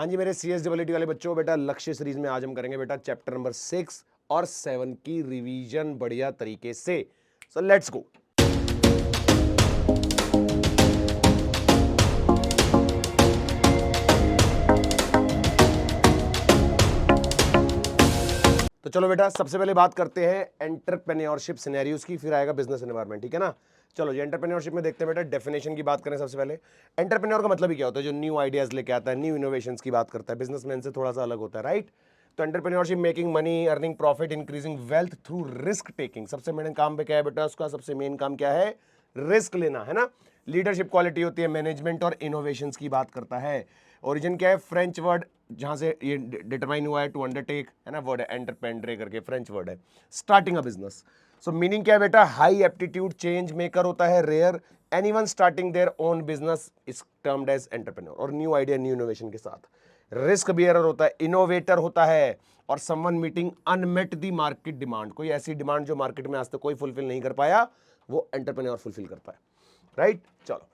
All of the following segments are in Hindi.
हाँ जी मेरे CSWT वाले बच्चों, बेटा लक्ष्य सीरीज में आज हम करेंगे बेटा चैप्टर नंबर 6 और 7 की रिवीजन बढ़िया तरीके से। So let's go. तो चलो बेटा सबसे पहले बात करते हैं एंटरप्रेन्योरशिप सिनेरियोज की, फिर आएगा बिजनेस एनवायरनमेंट, ठीक है ना। चलो जी एंटरप्रेन्योरशिप में देखते हैं बेटा, डेफिनेशन की बात करें सबसे पहले। एंटरप्रेन्योर का मतलब ही क्या होता है? जो न्यू आइडियाज लेके आता है, न्यू इनोवेशंस की बात करता है, बिजनेसमैन से थोड़ा सा अलग होता है, राइट। तो entrepreneurship making money, earning profit, increasing wealth through risk taking. सबसे मेन काम पे क्या है बेटा उसका? सबसे मेन काम क्या है? रिस्क लेना, है ना। लीडरशिप क्वालिटी होती है, मैनेजमेंट और इनोवेशंस की बात करता है। ओरिजिन क्या है? फ्रेंच वर्ड जहां से ये डिटरमाइन हुआ है, टू अंडरटेक, है ना, वर्ड है एंटरप्रेन्योर करके, फ्रेंच वर्ड है। Starting a business, so meaning क्या है बेटा? हाई एप्टीट्यूड चेंज मेकर होता है, rare. Anyone starting their own business is termed as entrepreneur. और न्यू आइडिया न्यू इनोवेशन के साथ रिस्क बियरर होता है, इनोवेटर होता है, और समवन मीटिंग अनमेट दी मार्केट डिमांड। कोई ऐसी डिमांड जो मार्केट में आज तक कोई फुलफिल नहीं कर पाया, वो एंटरप्रेन्योर फुलफिल करता है, राइट। चलो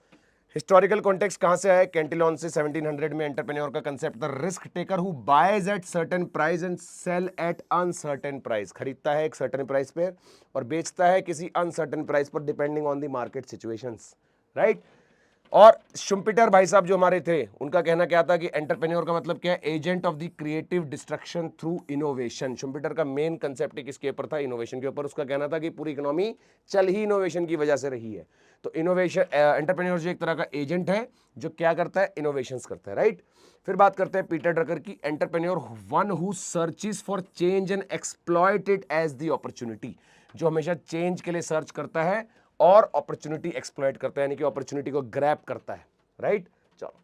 हिस्टोरिकल कॉन्टेक्स्ट कहां से आया? कैंटिलॉन से 1700 में एंटरप्रेन्योर का concept, the risk taker who buys at certain price and sell at uncertain price. खरीदता है एक सर्टेन प्राइस पे और बेचता है किसी अनसर्टेन प्राइस पर, depending on the market situations, right. और शुम्पिटर भाई साहब जो हमारे थे, उनका कहना क्या था कि एंटरप्रेन्योर का मतलब क्या है? Agent of the creative destruction through innovation. Schumpeter का मेन कंसेप्ट किसके ऊपर था? इनोवेशन के ऊपर। उसका कहना था कि पूरी इकोनॉमी चल ही इनोवेशन की वजह से रही है। तो इनोवेशन, एंटरप्रेन्योर जो एक तरह का एजेंट है जो क्या करता है? इनोवेशंस करता है, राइट। फिर बात करते हैं पीटर ड्रकर की। Entrepreneur one who searches for change and exploit it as the opportunity. जो हमेशा चेंज के लिए सर्च करता है और अपॉर्चुनिटी एक्सप्लॉइट करता है, यानी कि अपॉर्चुनिटी को ग्रैब करता है, राइट। चलो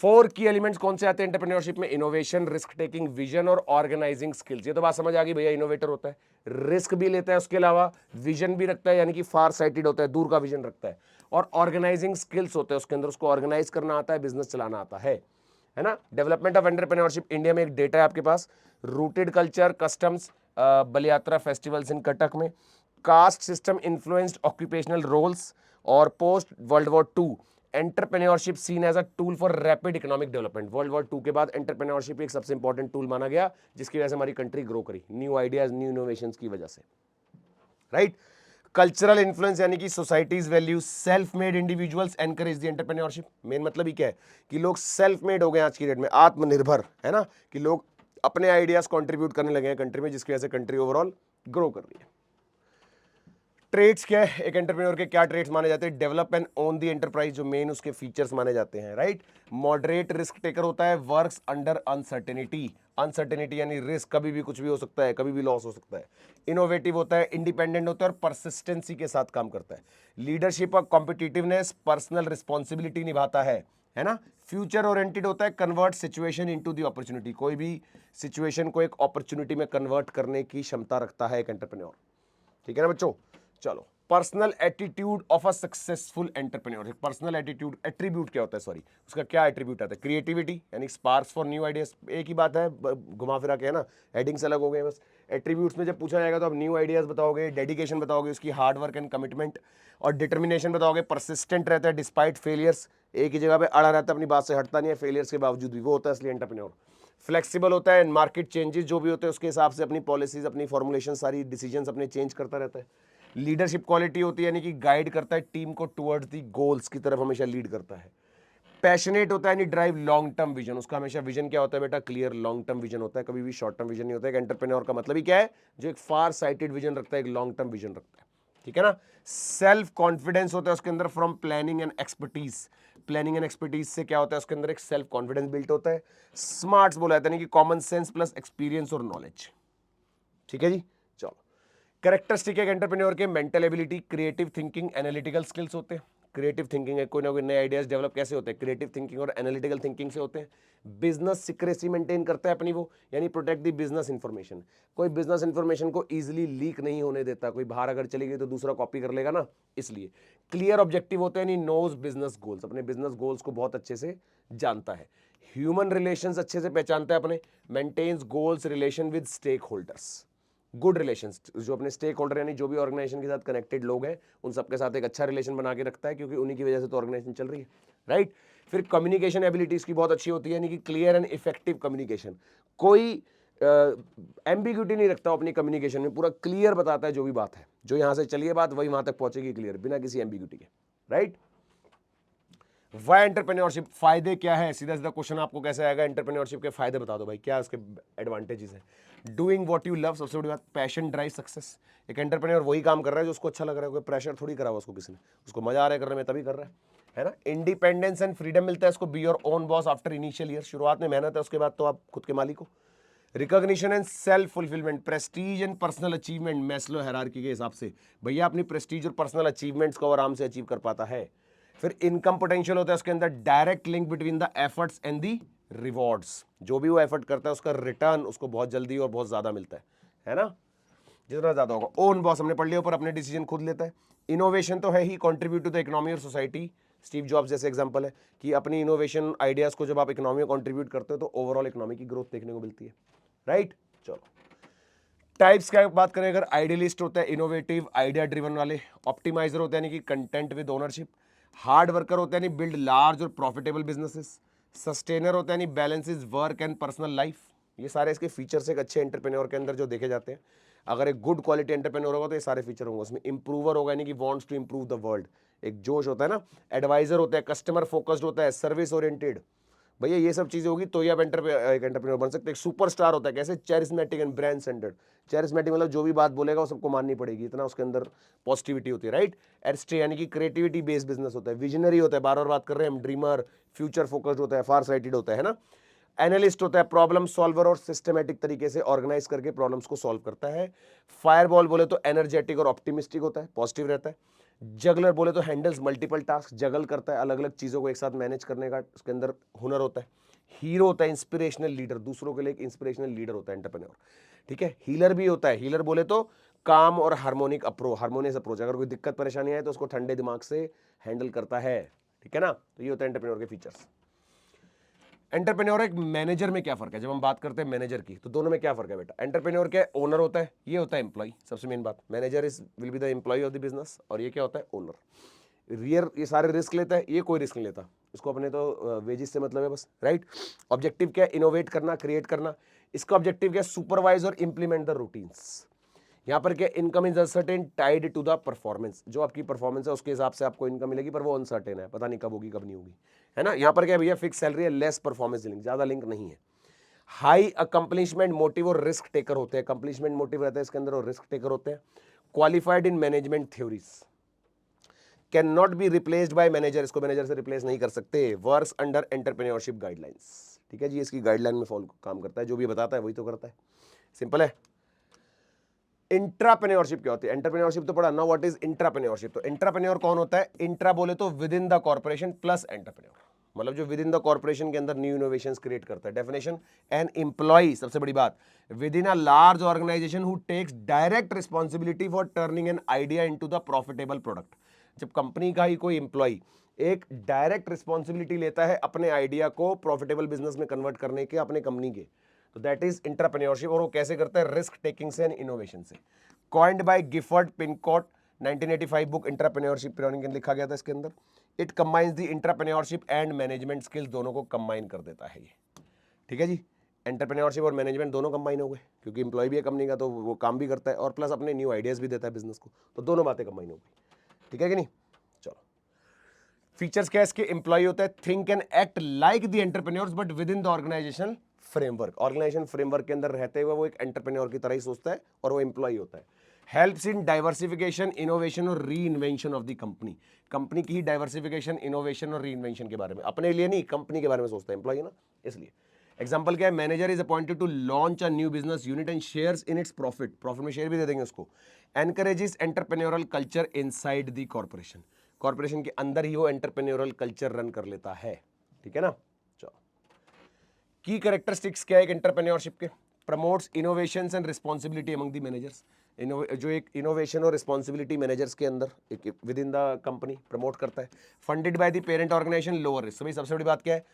4 की एलिमेंट्स कौन से आते हैं एंटरप्रेन्योरशिप में? इनोवेशन, रिस्क टेकिंग, विजन और ऑर्गेनाइजिंग स्किल्स। ये तो बात समझ आ गई भैया। इनोवेटर होता है, रिस्क भी लेता है, उसके अलावा विजन भी रखता है, यानी कि फार साइटेड होता है, दूर का विजन रखता है, और ऑर्गेनाइजिंग स्किल्स होते हैं उसके अंदर, उसको ऑर्गेनाइज करना आता है, बिजनेस चलाना आता है ना। डेवलपमेंट ऑफ एंटरप्रेन्योरशिप इंडिया में एक डेटा है आपके पास। Rooted culture, customs, Baliyatra festivals in Cuttack में, caste system influenced occupational roles, और post world war two entrepreneurship seen as a tool for rapid economic development. World war two के बाद एंटरप्रेन्योरशिप एक सबसे इंपॉर्टेंट टूल माना गया, जिसकी वजह से हमारी कंट्री ग्रो करी, न्यू आइडियाज न्यू इनोवेशंस की वजह से, राइट। कल्चरल इन्फ्लुएंस, यानी कि societies value self made individuals encourage the entrepreneurship. Main मतलब ही क्या है? कि लोग सेल्फ मेड हो गए आज की डेट में, आत्मनिर्भर, है ना, कि लोग अपने आइडियाज कंट्रीब्यूट करने लगे हैं कंट्री में, जिसकी वजह से कंट्री ओवरऑल ग्रो कर रही है। ट्रेड्स क्या है एक एंटरप्रेन्योर के? क्या ट्रेड्स माने जाते हैं? Develop and own the enterprise, जो मेन उसके फीचर्स माने जाते हैं, राइट। मॉडरेट रिस्क टेकर होता है, वर्क्स अंडर अनसर्टेनिटी। अनसर्टेनिटी यानी रिस्क, कभी भी कुछ भी हो सकता है, कभी भी लॉस हो सकता है। इनोवेटिव होता है, इंडिपेंडेंट होता है और परसिस्टेंसी के साथ काम करता है। लीडरशिप और कॉम्पिटिटिवनेस, पर्सनल रिस्पॉन्सिबिलिटी निभाता है ना। फ्यूचर ओरिएंटेड होता है, convert situation into the opportunity. कोई भी सिचुएशन को एक अपॉर्चुनिटी में कन्वर्ट करने की क्षमता रखता है एक एंटरप्रेन्योर, ठीक है ना बच्चों। चलो personal attitude of a successful entrepreneur. Personal attitude, attribute क्या होता है, सॉरी, उसका क्या एट्रीब्यूट आता है? क्रिएटिविटी, यानी स्पार्क्स फॉर न्यू आइडियाज। एक ही बात है, घुमा फिरा के, है ना, हेडिंग्स अलग हो गए बस। एट्रीब्यूट्स में जब पूछा जाएगा तो आप न्यू आइडियाज बताओगे, डेडिकेशन बताओगे, उसकी हार्ड वर्क एंड कमिटमेंट, और डिटर्मिनेशन बताओगे। परसिस्टेंट रहता है डिस्पाइट फेलियर्स, एक ही जगह पे अड़ा रहता है, अपनी बात से हटता नहीं है फेलियर्स के बावजूद भी, वो होता है असली एंटरप्रेन्योर। फ्लेक्सिबल होता है, मार्केट चेंजेस जो भी होते हैं उसके हिसाब से अपनी पॉलिसीज, अपनी फॉर्मुलेशन, सारी डिसीजंस अपने चेंज करता रहता है। लीडरशिप क्वालिटी होती है, यानी कि गाइड करता है टीम को टुवर्ड्स दी गोल्स की तरफ, हमेशा लीड करता है। पैशनेट होता है, यानी ड्राइव लॉन्ग टर्म विजन। उसका हमेशा विजन क्या होता है बेटा? क्लियर लॉन्ग टर्म विजन होता है, कभी भी शॉर्ट टर्म विजन नहीं होता है। एंटरप्रेन्योर का मतलब ही क्या है? जो एक फार साइटेड विजन रखता है, एक लॉन्ग टर्म विजन रखता है, ठीक है ना। सेल्फ कॉन्फिडेंस होता है उसके अंदर, from planning and expertise. Planning and expertise से क्या होता है? उसके अंदर एक सेल्फ कॉन्फिडेंस बिल्ट होता है। स्मार्ट्स बोला जाता है, यानी कि कॉमन सेंस प्लस एक्सपीरियंस और नॉलेज, ठीक है जी। चलो कैरेक्टरिस्टिक है एंटरप्रेन्योर के, mental ability, creative thinking, analytical skills होते हैं। क्रिएटिव थिंकिंग है, कोई ना कोई नए आइडियाज डेवलप कैसे होते हैं? क्रिएटिव थिंकिंग और एनालिटिकल थिंकिंग से होते हैं। बिजनेस सिक्रेसी मेंटेन करता है अपनी वो, यानी प्रोटेक्ट द बिजनेस इंफॉर्मेशन। कोई बिजनेस इंफॉर्मेशन को इजीली लीक नहीं होने देता, कोई बाहर अगर चली गई तो दूसरा कॉपी कर लेगा ना, इसलिए। क्लियर ऑब्जेक्टिव होते हैं, यानी नोज बिजनेस गोल्स, अपने बिजनेस गोल्स को बहुत अच्छे से जानता है। ह्यूमन रिलेशंस अच्छे से पहचानता है अपने, maintains goals relation with stakeholders. Good relations, जो अपने स्टेक होल्डर यानी जो भी ऑर्गेनाइजेशन के साथ कनेक्टेड लोग हैं, उन सबके साथ एक अच्छा रिलेशन बना के रखता है, क्योंकि उन्हीं की वजह से तो ऑर्गेनाइजेशन चल रही है, राइट। फिर कम्युनिकेशन एबिलिटीज की बहुत अच्छी होती है, यानी कि क्लियर एंड इफेक्टिव कम्युनिकेशन। कोई एम्बिग्यूटी नहीं रखता अपनी कम्युनिकेशन में, पूरा क्लियर बताता है जो भी बात है, जो यहां से चलिए बात वही वहां तक पहुंचेगी क्लियर, बिना किसी एम्बिग्यूटी के, राइट। वाई एंटरप्रेन्योरशिप, फायदे क्या है, सीधा सीधा क्वेश्चन आपको कैसे आएगा, एंटरप्रेन्योरशिप के फायदे बता दो भाई, क्या उसके एडवांटेजेस है। डूइंग व्हाट यू लव, सबसे बड़ी बात, पैशन ड्राइव सक्सेस। एक एंटरप्रेन्योर वही काम कर रहा है जो उसको अच्छा लग रहा है, कोई प्रेशर थोड़ी करा हुआ उसको किसी ने, उसको मजा आ रहा है करने में तभी कर रहा है ना। इंडिपेंडेंस एंड फ्रीडम मिलता है इसको, be your own boss after initial year, शुरुआत में मेहनत है, उसके बाद तो आप खुद के मालिक हो। Recognition and self fulfilment, Prestige and personal achievement, Maslow hierarchy के हिसाब से भैया अपनी प्रेस्टीज और पर्सनल अचीवमेंट्स को आराम से अचीव कर पाता है। फिर इनकम पोटेंशियल होता है उसके अंदर, direct link between the efforts and the rewards, जो भी वो एफर्ट करता है उसका रिटर्न उसको बहुत जल्दी और बहुत ज्यादा मिलता है ना, जितना ज्यादा होगा। ओन बॉस हमने पढ़ लिया ऊपर, अपने डिसीजन खुद लेता है। इनोवेशन तो है ही, कंट्रीब्यूट टू द इकोनॉमी और सोसाइटी, स्टीव जॉब्स जैसे एग्जांपल है कि अपनी इनोवेशन आइडियाज को जब आप इकोनॉमी में कंट्रीब्यूट करते हो तो ओवरऑल इकोनॉमी की ग्रोथ देखने को मिलती है, राइट। चलो टाइप्स क्या बात करें, अगर आइडियलिस्ट होता है इनोवेटिव आइडिया ड्रिवन वाले, ऑप्टिमाइजर होता है यानी कि content with ownership, hard worker होता है यानी बिल्ड लार्ज और प्रॉफिटेबल बिजनेसेस, सस्टेनर होता है यानी balances work and personal life. ये सारे इसके फीचर्स एक अच्छे एंटरप्रेन्योर के अंदर जो देखे जाते हैं। अगर एक गुड क्वालिटी एंटरप्रेन्योर होगा तो ये सारे फीचर होंगे उसमें। इंप्रूवर होगा यानी कि wants to improve the world, एक जोश होता है ना। एडवाइजर होता है, कस्टमर फोकस्ड होता है, सर्विस ओरिएंटेड, भैया ये सब चीजें होगी तो ही आप एक एंटरप्रेन्योर बन सकते हैं। एक सुपरस्टार होता है कैसे, चैरिस्मेटिक एंड ब्रांड सेंटर्ड, चैरिस्मेटिक मतलब जो भी बात बोलेगा वो सबको माननी पड़ेगी, इतना उसके अंदर पॉजिटिविटी होती है, राइट। एडस्टे यानी कि क्रिएटिविटी बेस्ड बिजनेस होता है। विजनरी होता है, बार बार बात कर रहे हैं हम, ड्रीमर, फ्यूचर फोकस्ड होता है, फार साइटेड होता है ना। एनालिस्ट होता है, प्रॉब्लम सॉल्वर और सिस्टमेटिक तरीके से ऑर्गेनाइज करके प्रॉब्लम्स को सॉल्व करता है। फायरबॉल बोले तो एनर्जेटिक और ऑप्टिमिस्टिक होता है, पॉजिटिव रहता है। जगलर बोले तो हैंडल्स मल्टीपल टास्क, जगल करता है, अलग अलग चीजों को एक साथ मैनेज करने का उसके अंदर हुनर होता है। हीरो होता है इंस्पिरेशनल लीडर, दूसरों के लिए एक इंस्पिरेशनल लीडर होता है एंटरप्रेन्योर, ठीक है। हीलर भी होता है, हीलर बोले तो काम और हार्मोनियस अप्रोच, अगर कोई दिक्कत परेशानी आए तो उसको ठंडे दिमाग से हैंडल करता है, ठीक है ना। तो ये होता है एंटरप्रेन्योर के फीचर्स। एंटरप्रेन्योर एक मैनेजर में क्या फर्क है, जब हम बात करते हैं मैनेजर की तो दोनों में क्या फर्क है बेटा। एंटरप्रेन्योर के ओनर होता है, ये होता है एम्प्लॉय, सबसे मेन बात। Manager is will be the employ of the business, और ये क्या होता है, ओनर। रियर ये सारे रिस्क लेता है, ये कोई रिस्क नहीं लेता, इसको अपने तो वेजिस से मतलब है बस, राइट। ऑब्जेक्टिव क्या है, इनोवेट करना, क्रिएट करना। इसका ऑब्जेक्टिव क्या है, सुपरवाइज और इंप्लीमेंट द रूटीन्स। यहाँ पर क्या, income is uncertain tied to the performance, जो आपकी परफॉर्मेंस है उसके हिसाब से आपको इनकम मिलेगी, पर वो अनसर्टेन है, पता नहीं कब होगी कब नहीं होगी, है ना। यहाँ पर क्या भैया, फिक्स सैलरी है, लेस परफॉर्मेंस लिंक, ज्यादा लिंक नहीं है। हाई अकम्पलिशमेंट मोटिव और रिस्क टेकर होते हैं, अकम्पलिशमेंट मोटिव रहता है इसके अंदर और रिस्क टेकर होते हैं। Qualified in management theories, can not be replaced by manager, इसको मैनेजर से रिप्लेस नहीं कर सकते। वर्क्स अंडर एंटरप्रेन्योरशिप गाइडलाइंस, ठीक है जी, इसकी गाइडलाइन में फॉलो काम करता है, जो भी बताता है वही तो करता है, सिंपल है। इंट्राप्रेन्योरशिप क्या होती है, एंटरप्रेन्योरशिप तो पढ़ा ना, व्हाट इज इंट्राप्रेन्योरशिप। तो इंट्राप्रेन्योर कौन होता है, इंट्रा बोले तो with in the corporation plus entrepreneur, मतलब जो विद इन द कॉर्पोरेशन के अंदर न्यू इनोवेशंस क्रिएट करता है। डेफिनेशन, एन एम्प्लॉय, सबसे बड़ी बात, within a large organization who takes direct responsibility for turning an idea into the profitable product. जब कंपनी का ही कोई एम्प्लॉय एक डायरेक्ट रिस्पॉन्सिबिलिटी लेता है अपने आइडिया को प्रॉफिटेबल बिजनेस में कन्वर्ट करने के अपने कंपनी के, तो दैट इज इंटरप्रेन्योरशिप। और वो कैसे करता है, रिस्क टेकिंग से एंड इनोवेशन से। Coined by Gifford Pinchot, 1985 book intrapreneurship के लिखा गया था इसके अंदर। It combines the entrepreneurship and management skills, दोनों को कंबाइन कर देता है ये, ठीक है जी। एंटरप्रेन्योरशिप और मैनेजमेंट दोनों कंबाइन हो गए, क्योंकि एम्प्लॉय भी है कंपनी का तो वो काम भी करता है और प्लस अपने न्यू आइडियाज भी देता है बिजनेस को, तो दोनों बातें कंबाइन हो गई, ठीक है कि नहीं। चलो फीचर्स क्या है इसके, एम्प्लॉय होता है, think and act like the entrepreneurs but within the organization framework, organization framework के अंदर रहते हुए वो एक एंटरप्रेन्योर की तरह ही सोचता है और वो एम्प्लॉय होता है। हेल्प्स इन डाइवर्सिफिकेशन, इनोवेशन और री invention of the company, company की ही डाइवर्सिफिकेशन, इनोवेशन और री इन्वेंशन के बारे में, अपने लिए नहीं कंपनी के बारे में सोचता है एम्प्लॉय ना, इसलिए। एग्जाम्पल क्या है, manager is appointed to launch a new business unit and shares in its profit, profit में शेयर भी दे देंगे उसको। Encourages entrepreneurial culture inside the corporation, corporation के अंदर ही वो एंटरप्रेन्योरल कल्चर रन कर लेता है, ठीक है ना। चलो की कैरेक्टरिस्टिक्स क्या है एक एंटरप्रेन्योरशिप के, promotes innovations and responsibility among the managers, जो एक इनोवेशन और रिस्पांसिबिलिटी मैनेजर्स के अंदर एक within the company promote करता है। Funded by the parent organization, lower risk, भाई सबसे बड़ी बात क्या है,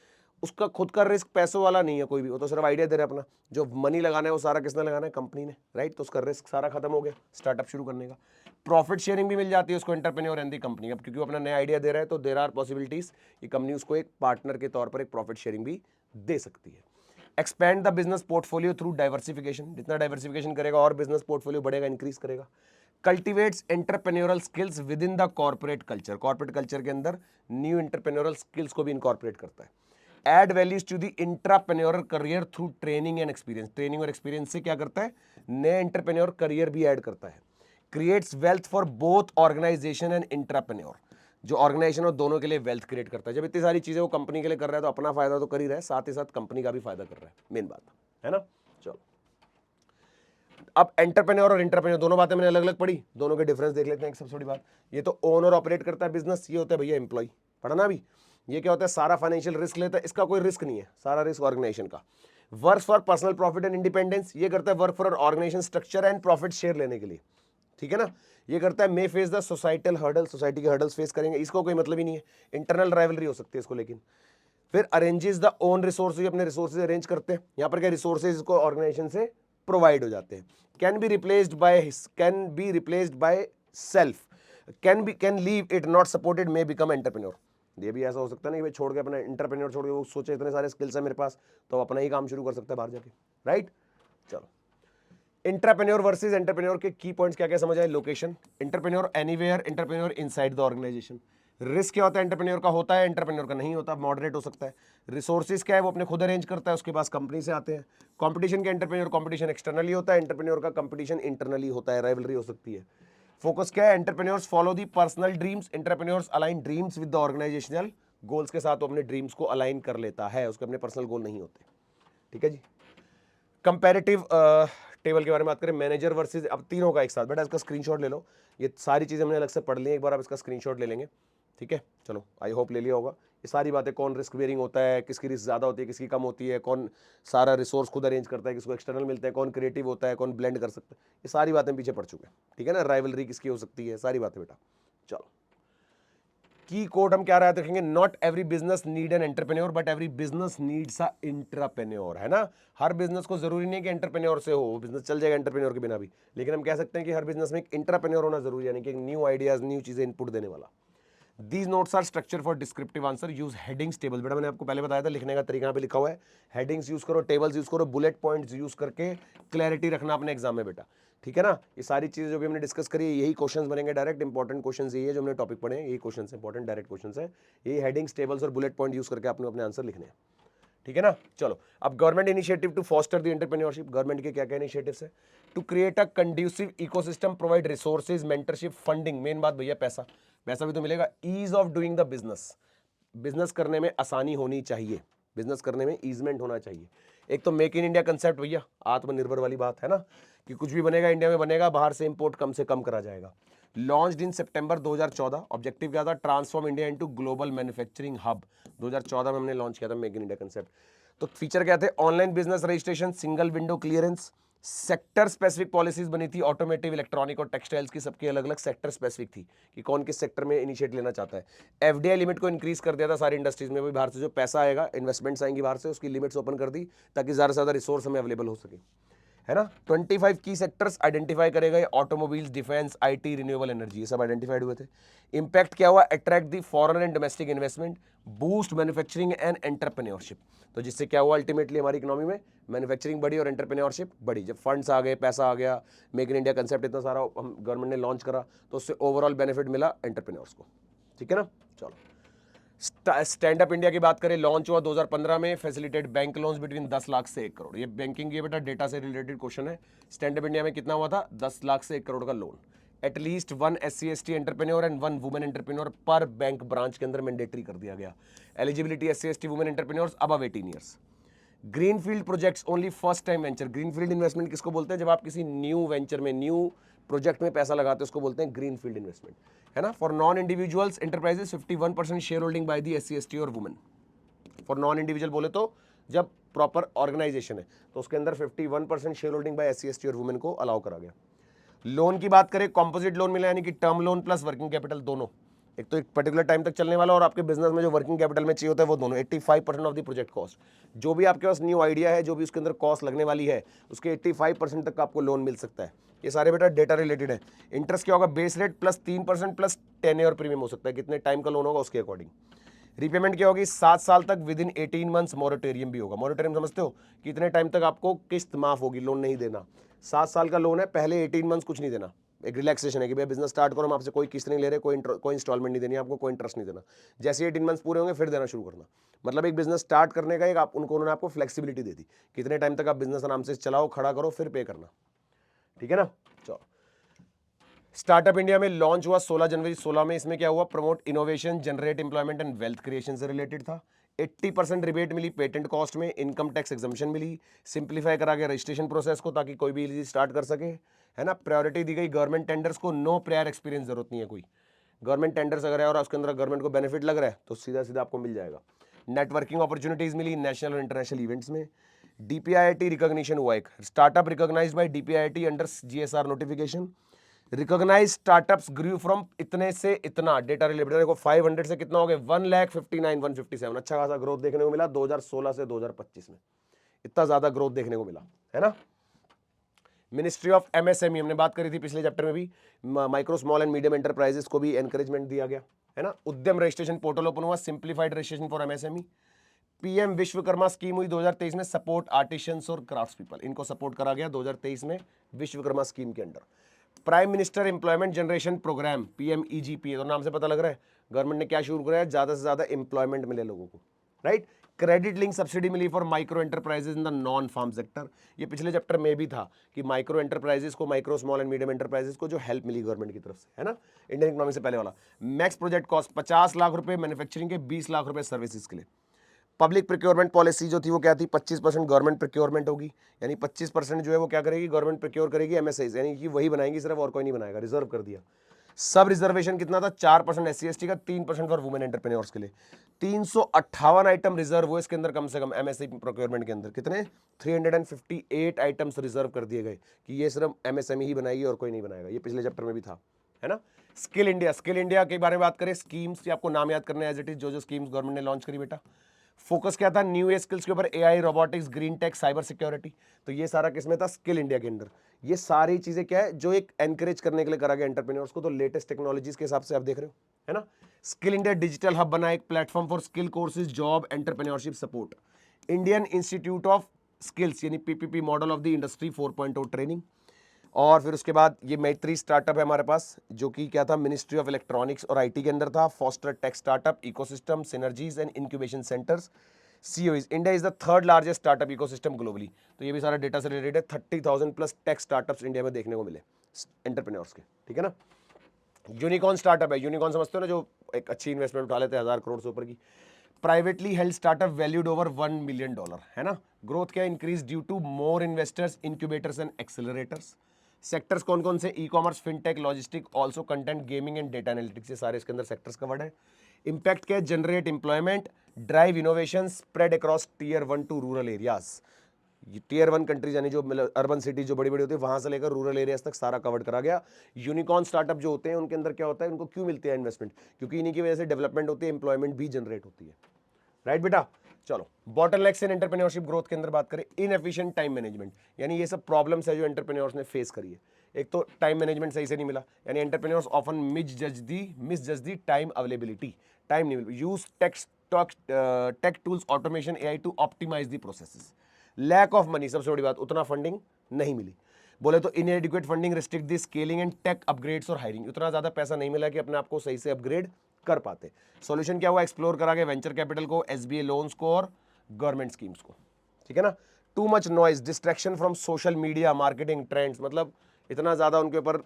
उसका खुद का रिस्क पैसों वाला नहीं है कोई भी, वो तो सिर्फ आइडिया दे रहा है अपना, जो मनी लगाना है वो सारा किसने लगाना है, कंपनी ने, राइट। तो उसका रिस्क सारा खत्म हो गया स्टार्टअप शुरू करने का। प्रॉफिट शेयरिंग भी मिल जाती है उसको एंटरप्रेन्योर एंड दी कंपनी। अब क्योंकि वो अपना नया आइडिया दे रहा है तो देयर आर पॉसिबिलिटीज कि कंपनी उसको एक पार्टनर के तौर पर एक प्रॉफिट शेयरिंग भी दे सकती है। Expand the business portfolio through diversification, जितना डाइवर्सिफिकेशन करेगा और बिजनेस पोर्टफोलियो बढ़ेगा, इंक्रीज करेगा। Cultivates entrepreneurial skills with in the corporate culture, corporate culture के अंदर न्यू एंटरप्रेन्योरल स्किल्स को भी इनकॉर्पोरेट करता है। Add values to the intrapreneurial career through training and experience, training और एक्सपीरियंस से क्या करता है, नए एंटरप्रेन्योर करियर भी ऐड करता है। Creates wealth for both organisation and intrapreneur, जो ऑर्गेनाइजेशन और दोनों के लिए वेल्थ क्रिएट करता है। जब इतनी सारी चीजें वो कंपनी के लिए कर रहा है तो अपना फायदा तो कर ही रहा है, साथ ही साथ कंपनी का भी फायदा कर रहा है, मेन बात है ना। चलो अब एंटरप्रेन्योर और इंटरप्रेन्योर दोनों बातें मैंने अलग अलग पढ़ी, दोनों के डिफरेंस देख लेते हैं। एक सबसे बड़ी बात, ये तो ओन और ऑपरेट करता है बिजनेस, ये होता है भैया एम्प्लॉय, पढ़ना भी। ये क्या होता है, सारा फाइनेंशियल रिस्क लेता है, इसका कोई रिस्क नहीं है, सारा रिस्क ऑर्गेनाइजेशन का। Work for personal profit and independence, ये करता है work for organisation structure and profit share लेने के लिए, ठीक है ना। ये करता है may face the societal hurdle, society के हर्डल्स फेस करेंगे, इसको कोई मतलब ही नहीं है, इंटरनल राइवलरी हो सकती है इसको। लेकिन फिर अरेंजेस द ओन रिसोर्सेज, अपने रिसोर्सेज अरेंज करते हैं। यहाँ पर क्या रिसोर्सेज को ऑर्गेनाइजेशन से प्रोवाइड हो जाते हैं। Can be replaced by self, can leave it not supported, may become entrepreneur. ये भी ऐसा हो सकता है ना कि भाई छोड़ के अपना एंटरप्रेन्योर छोड़ के वो सोचे इतने सारे स्किल्स है मेरे पास तो अपना ही काम शुरू कर सकता है बाहर जाके, राइट। चलो इंटरप्रेन्योर वर्सेस एंटरप्रेन्योर के की पॉइंट्स क्या क्या समझ आए। Location, entrepreneur anywhere, entrepreneur inside the organization. Risk क्या होता है, एंटरप्रेन्योर का होता है, एंटरप्रेन्योर का नहीं होता, मॉडरेट हो सकता है। रिसोर्सेज क्या है, वो अपने खुद अरेंज करता है, उसके पास कंपनी से आते हैं। कंपटीशन के एंटरप्रेन्योर कंपटीशन एक्सटर्नली होता है, एंटरप्रेन्योर का कंपटीशन इंटरनली होता है, राइवलरी हो सकती है। फोकस क्या है, entrepreneurs follow the personal dreams, entrepreneurs align dreams with the organizational goals के साथ वो अपने ड्रीम्स को अलाइन कर लेता है, उसके अपने पर्सनल गोल नहीं होते, ठीक है जी। कंपैरेटिव टेबल के बारे में बात करें, मैनेजर वर्सेस, अब तीनों का एक साथ, बेटा इसका स्क्रीनशॉट ले लो, ये सारी चीजें हमने अलग से पढ़ ली, एक बार आप इसका स्क्रीनशॉट ले लेंगे, ठीक है। चलो आई होप ले लिया होगा ये सारी बातें, कौन रिस्क बेयरिंग होता है, किसकी रिस्क ज़्यादा होती है, किसकी कम होती है, कौन सारा रिसोर्स खुद अरेंज करता है, किसको एक्सटर्नल मिलता है, कौन क्रिएटिव होता है, कौन ब्लेंड कर सकता है, ये सारी बातें पीछे पड़ चुके हैं, ठीक है ना। राइवलरी किसकी हो सकती है, सारी बातें बेटा। चलो की कोड हम क्या याद रखेंगे, not every business need an entrepreneur but every business needs a intrapreneur, है ना। हर बिजनेस को जरूरी नहीं कि एंटरप्रेन्योर से हो, बिजनेस चल जाएगा एंटरप्रेन्योर के बिना भी, लेकिन हम कह सकते हैं कि हर बिजनेस में एक इंट्राप्रेन्योर होना जरूरी है, यानी कि न्यू आइडियाज, न्यू चीजें इनपुट देने वाला। These notes are structure for descriptive answer. Use headings, tables. बेटा मैंने आपको पहले बताया था लिखने का तरीका यहाँ पे लिखा हुआ है, हेडिंग्स यूज करो, टेबल्स यूज करो, बुलेट पॉइंट्स यूज करके क्लैरिटी रखना अपने एग्जाम में बेटा, ठीक है ना। ये सारी चीजें जो भी हमने डिस्कस करी यही क्वेश्चंस बनेंगे डायरेक्ट, इंपॉर्टेंट क्वेश्चंस यही है जो हमने टॉपिक पढ़े हैं, यही क्वेश्चंस इंपॉर्टेंट डायरेक्ट क्वेश्चंस है, यही हेडिंग्स, टेबल्स और बुलेट पॉइंट यूज करके आपने अपने आंसर लिखने हैं, ठीक है ना। चलो अब government initiative to foster the entrepreneurship, government के क्या क्या इनिशिएटिव्स है। To create a conducive ecosystem, provide resources, mentorship, funding, main बात भैया पैसा, पैसा भी तो मिलेगा। Ease of doing the business, business करने में आसानी होनी चाहिए, बिजनेस करने में ईजमेंट होना चाहिए। एक तो मेक इन इंडिया कंसेप्ट भैया, आत्मनिर्भर वाली बात है ना, कि कुछ भी बनेगा इंडिया में बनेगा, बाहर से इंपोर्ट कम से कम करा जाएगा। लॉन्च्ड इन सितंबर 2014, ऑब्जेक्टिव क्या था, transform India into global manufacturing hub. 2014 में हमने लॉन्च किया था मेक इन इंडिया कंसेप्ट। तो फीचर क्या थे, online business registration, single window clearance, sector specific policies बनी थी, ऑटोमेटिव, इलेक्ट्रॉनिक और टेक्सटाइल्स की सबकी अलग अलग सेक्टर स्पेसिफिक थी कि कौन किस सेक्टर में इनिशिएट लेना चाहता है। एफडीआई लिमिट को इंक्रीज कर दिया था सारी इंडस्ट्रीज में, भी बाहर से जो पैसा आएगा, इन्वेस्टमेंट्स आएंगी बाहर से, उसकी लिमिट्स ओपन कर दी ताकि ज़्यादा से ज़्यादा रिसोर्स हमें अवेलेबल हो सके, है ना। 25 की सेक्टर्स आइडेंटिफाई करेगा, ये automobiles, defence, IT, renewable energy, ये सब आइडेंटिफाइड हुए थे। इंपैक्ट क्या हुआ, attract the foreign and domestic investment, boost manufacturing and entrepreneurship. तो जिससे क्या हुआ, अल्टीमेटली हमारी इकोनॉमी में मैन्युफैक्चरिंग बढ़ी और एंटरप्रेन्योरशिप बढ़ी। जब फंड्स आ गए, पैसा आ गया, मेक इन इंडिया कंसेप्ट इतना सारा हम गवर्नमेंट ने लॉन्च करा, तो उससे ओवरऑल बेनिफिट मिला एंटरप्रेन्योर्स को, ठीक है ना। चलो स्टैंड अप इंडिया की बात करें, लॉन्च हुआ 2015 में, facilitate bank loans between 10 lakh से 1 करोड़। ये बैंकिंग ये बेटा डेटा से रिलेटेड क्वेश्चन है। स्टैंड अप इंडिया में कितना हुआ था, 10 लाख से 1 करोड़ का loan. At least 1 SC/ST entrepreneur and 1 women entrepreneur पर बैंक ब्रांच के अंदर मैंडेटरी कर दिया गया। Eligibility SC/ST women entrepreneurs above 18 years. Greenfield projects only first time venture, greenfield investment किसको बोलते हैं, जब आप किसी न्यू वेंचर में, न्यू प्रोजेक्ट में पैसा लगाते हैं उसको बोलते हैं ग्रीनफील्ड इन्वेस्टमेंट, है ना। For non individuals enterprises 51% share holding by the SC/ST और वुमेन। फॉर नॉन इंडिविजुअल बोले तो जब प्रॉपर ऑर्गेनाइजेशन है तो उसके अंदर 51% शेयर होल्डिंग बाय SC/ST और वुमेन को अलाउ करा गया। लोन की बात करें, कॉम्पोजिट लोन मिला, यानी कि term loan plus working capital दोनों। एक तो एक पर्टिकुलर टाइम तक चलने वाला और आपके बिजनेस में जो वर्किंग कैपिटल में चाहिए होता है वो दोनों। 85% ऑफ द प्रोजेक्ट कॉस्ट, जो भी आपके पास न्यू आइडिया है, जो भी उसके अंदर कॉस्ट लगने वाली है, उसके 85% तक का आपको लोन मिल सकता है। ये सारे बेटा डेटा रिलेटेड है। इंटरेस्ट क्या होगा, base rate plus 3% plus 10 year premium हो सकता है, कितने टाइम का लोन होगा उसके अकॉर्डिंग। रीपेमेंट क्या होगी, 7 साल तक विद इन 18 मंथ्स। मोरेटोरियम भी होगा। मोरेटोरियम समझते हो, कितने टाइम तक आपको किस्त माफ होगी, लोन नहीं देना। 7 साल का लोन है, पहले 18 मंथ्स कुछ नहीं देना। एक रिलैक्सेशन है कि भैया बिजनेस स्टार्ट करो, हम आपसे कोई किस्त नहीं ले रहे, कोई इंस्टॉलमेंट नहीं देनी आपको, कोई इंटरेस्ट नहीं देना। जैसे 18 मंथ्स पूरे होंगे फिर देना शुरू करना। मतलब एक बिजनेस स्टार्ट करने का एक आप उन्होंने आपको फ्लेक्सिबिलिटी दे दी, कितने टाइम तक आप बिजनेस आराम से चलाओ, खड़ा करो, फिर पे करना। ठीक है ना। चलो, स्टार्टअप इंडिया में लॉन्च हुआ 16 जनवरी 16 में। इसमें क्या हुआ, promote innovation, generate employment and wealth creation से रिलेटेड था। 80% रिबेट मिली पेटेंट कॉस्ट में, इनकम टैक्स एग्जम्पशन मिली, सिंप्लीफाई करा गया रजिस्ट्रेशन प्रोसेस को ताकि कोई भी इजीली स्टार्ट कर सके, है ना। प्रायोरिटी दी गई गवर्नमेंट टेंडर्स को, नो प्रायर एक्सपीरियंस जरूरत नहीं है कोई। गवर्नमेंट टेंडर्स अगर है और उसके अंदर गवर्नमेंट को बेनिफिट लग रहा है तो सीधा सीधा आपको मिल जाएगा। नेटवर्किंग अपॉर्चुनिटीज मिली नेशनल और इंटरनेशनल इवेंट्स में। डीपीआईआईटी रिकॉग्निशन हुआ, एक startup recognized by DPIIT under GSR notification. Recognize startups grew from इतने से इतना, डेटा रिलेटेड देखो 500 से कितना हो गया 1,59,157, 157। अच्छा खासा ग्रोथ देखने को मिला 2016 से 2025 में, इतना ज्यादा ग्रोथ देखने को मिला, है ना। मिनिस्ट्री ऑफ एमएसएमई हमने बात करी थी पिछले चैप्टर में भी, micro small and medium enterprises को भी एनकरेजमेंट दिया गया, है ना। उद्यम रजिस्ट्रेशन पोर्टल ओपन हुआ, simplified registration for MSME. PM Vishwakarma scheme हुई 2023 में, सपोर्ट आर्टिशियंस और क्राफ्ट्स पीपल, इनको सपोर्ट करा गया 2023 में विश्वकर्मा स्कीम के under. Prime minister employment generation programme, PMEGP, तो नाम से पता लग रहा है गवर्नमेंट ने क्या शुरू कराया, ज्यादा से ज्यादा एम्प्लॉयमेंट मिले लोगों को, राइट। क्रेडिट लिंक सब्सिडी मिली for micro enterprises in the non farm sector. ये पिछले चैप्टर में भी था कि माइक्रो एंटरप्राइजेस को, micro small and medium enterprises को जो हेल्प मिली गवर्नमेंट की तरफ से, है ना। इंडियन इकोनॉमी से पहले वाला। मैक्स प्रोजेक्ट कॉस्ट 50 लाख रुपए मैन्युफैक्चरिंग के, 20 लाख रुपए सर्विसेज के लिए। पब्लिक प्रिक्योरमेंट पॉलिसी जो थी वो क्या थी, 25% गवर्नमेंट प्रिक्योरमेंट होगी, यानी 25% जो है वो क्या करेगी, गवर्नमेंट प्रिक्योर करेगी एमएसआई, यानी कि वही बनाएंगी सिर्फ, और कोई नहीं बनाएगा, रिजर्व कर दिया। सब रिजर्वेशन कितना था, 4% SC/ST का, 3% फॉर वुमेन एंटरप्रेन्योर्स के लिए। 358 आइटम रिजर्व हुए इसके अंदर, कम से कम एमएसआई प्रोक्योरमेंट के अंदर कितने, 358 आइटम्स रिजर्व कर दिए गए कि ये सिर्फ एमएसएमई ही बनाएगी और कोई नहीं बनाएगा। ये पिछले चैप्टर में भी था, है ना। स्किल इंडिया, स्किल इंडिया के बारे में बात करें, स्कीम्स आपको नाम याद करने एज इट इज, जो स्कीम्स गवर्नमेंट ने लॉन्च करी बेटा। फोकस क्या था, न्यू एज स्किल्स के ऊपर, AI, robotics, green tech, cyber security. तो ये सारा किसमें था, स्किल इंडिया के अंदर। ये सारी चीजें क्या है, जो एक एनकरेज करने के लिए करा गया एंटरप्रेन्योर्स को, तो लेटेस्ट टेक्नोलॉजीज के हिसाब से आप देख रहे हो, है ना। स्किल इंडिया डिजिटल हब बना, एक platform for skill courses, job, entrepreneurship support. Indian institute of skills यानी PPP, model of the industry 4.0 training. और फिर उसके बाद ये मैत्री स्टार्टअप है हमारे पास, जो कि क्या था, मिनिस्ट्री ऑफ इलेक्ट्रॉनिक्स और आईटी के अंदर था। Foster tech startup ecosystem, synergies and incubation centres. COEs, India is the third largest startup ecosystem globally. तो ये भी सारा डेटा से रिलेटेड है। 30,000 प्लस टेक स्टार्टअप्स इंडिया में देखने को मिले एंटरप्रेन्योर्स के, ठीक है ना। यूनिकॉर्न स्टार्टअप है, यूनिकॉर्न समझते हो ना, जो एक अच्छी इन्वेस्टमेंट उठा लेते हैं 1000 करोड़ से ऊपर की। Privately held startup valued over $1 million, है ना। ग्रोथ क्या, increase due to more investors, incubators and accelerators. Sectors कौन कौन से, e commerce, fintech, logistic, also content, gaming and data analytics, ये सारे इसके अंदर सेक्टर्स कवर्ड है। इंपैक्ट क्या है, generate employment, drive innovation, spread across tier 1 to rural areas. Tier 1 countries यानी जो अर्बन सिटी जो बड़ी बड़ी होती है वहां से लेकर रूरल एरियाज तक सारा कवर करा गया। यूनिकॉर्न स्टार्टअप जो होते हैं उनके अंदर क्या होता है, उनको क्यों मिलती है इन्वेस्टमेंट, क्योंकि इन्हीं की वजह से डेवलपमेंट होती है, एम्प्लॉयमेंट भी जनरेट होती है, राइट बेटा। चलो, बॉटलनेक्स इन एंटरप्रेन्योरशिप ग्रोथ के अंदर बात करें, इनएफिशिएंट टाइम मैनेजमेंट, यानी ये सब प्रॉब्लम्स है जो एंटरप्रेन्योर्स ने फेस करी है। एक तो टाइम मैनेजमेंट सही से नहीं मिला, यानी entrepreneurs often misjudge the time availability, time नहीं मिल, use tech tools, automation, AI to optimise the processes. Lack of money, सबसे बड़ी बात, उतना फंडिंग नहीं मिली। बोले तो inadequate funding, restrict the scaling and tech upgrades और हायरिंग, उतना ज्यादा पैसा नहीं मिला कि अपने आप को सही से अपग्रेड कर पाते। सॉल्यूशन क्या हुआ, एक्सप्लोर करा गया वेंचर कैपिटल को, एसबीआई लोन्स को और गवर्नमेंट स्कीम्स को, ठीक है ना। Too much noise, distraction from social media, marketing trends, मतलब इतना ज्यादा उनके ऊपर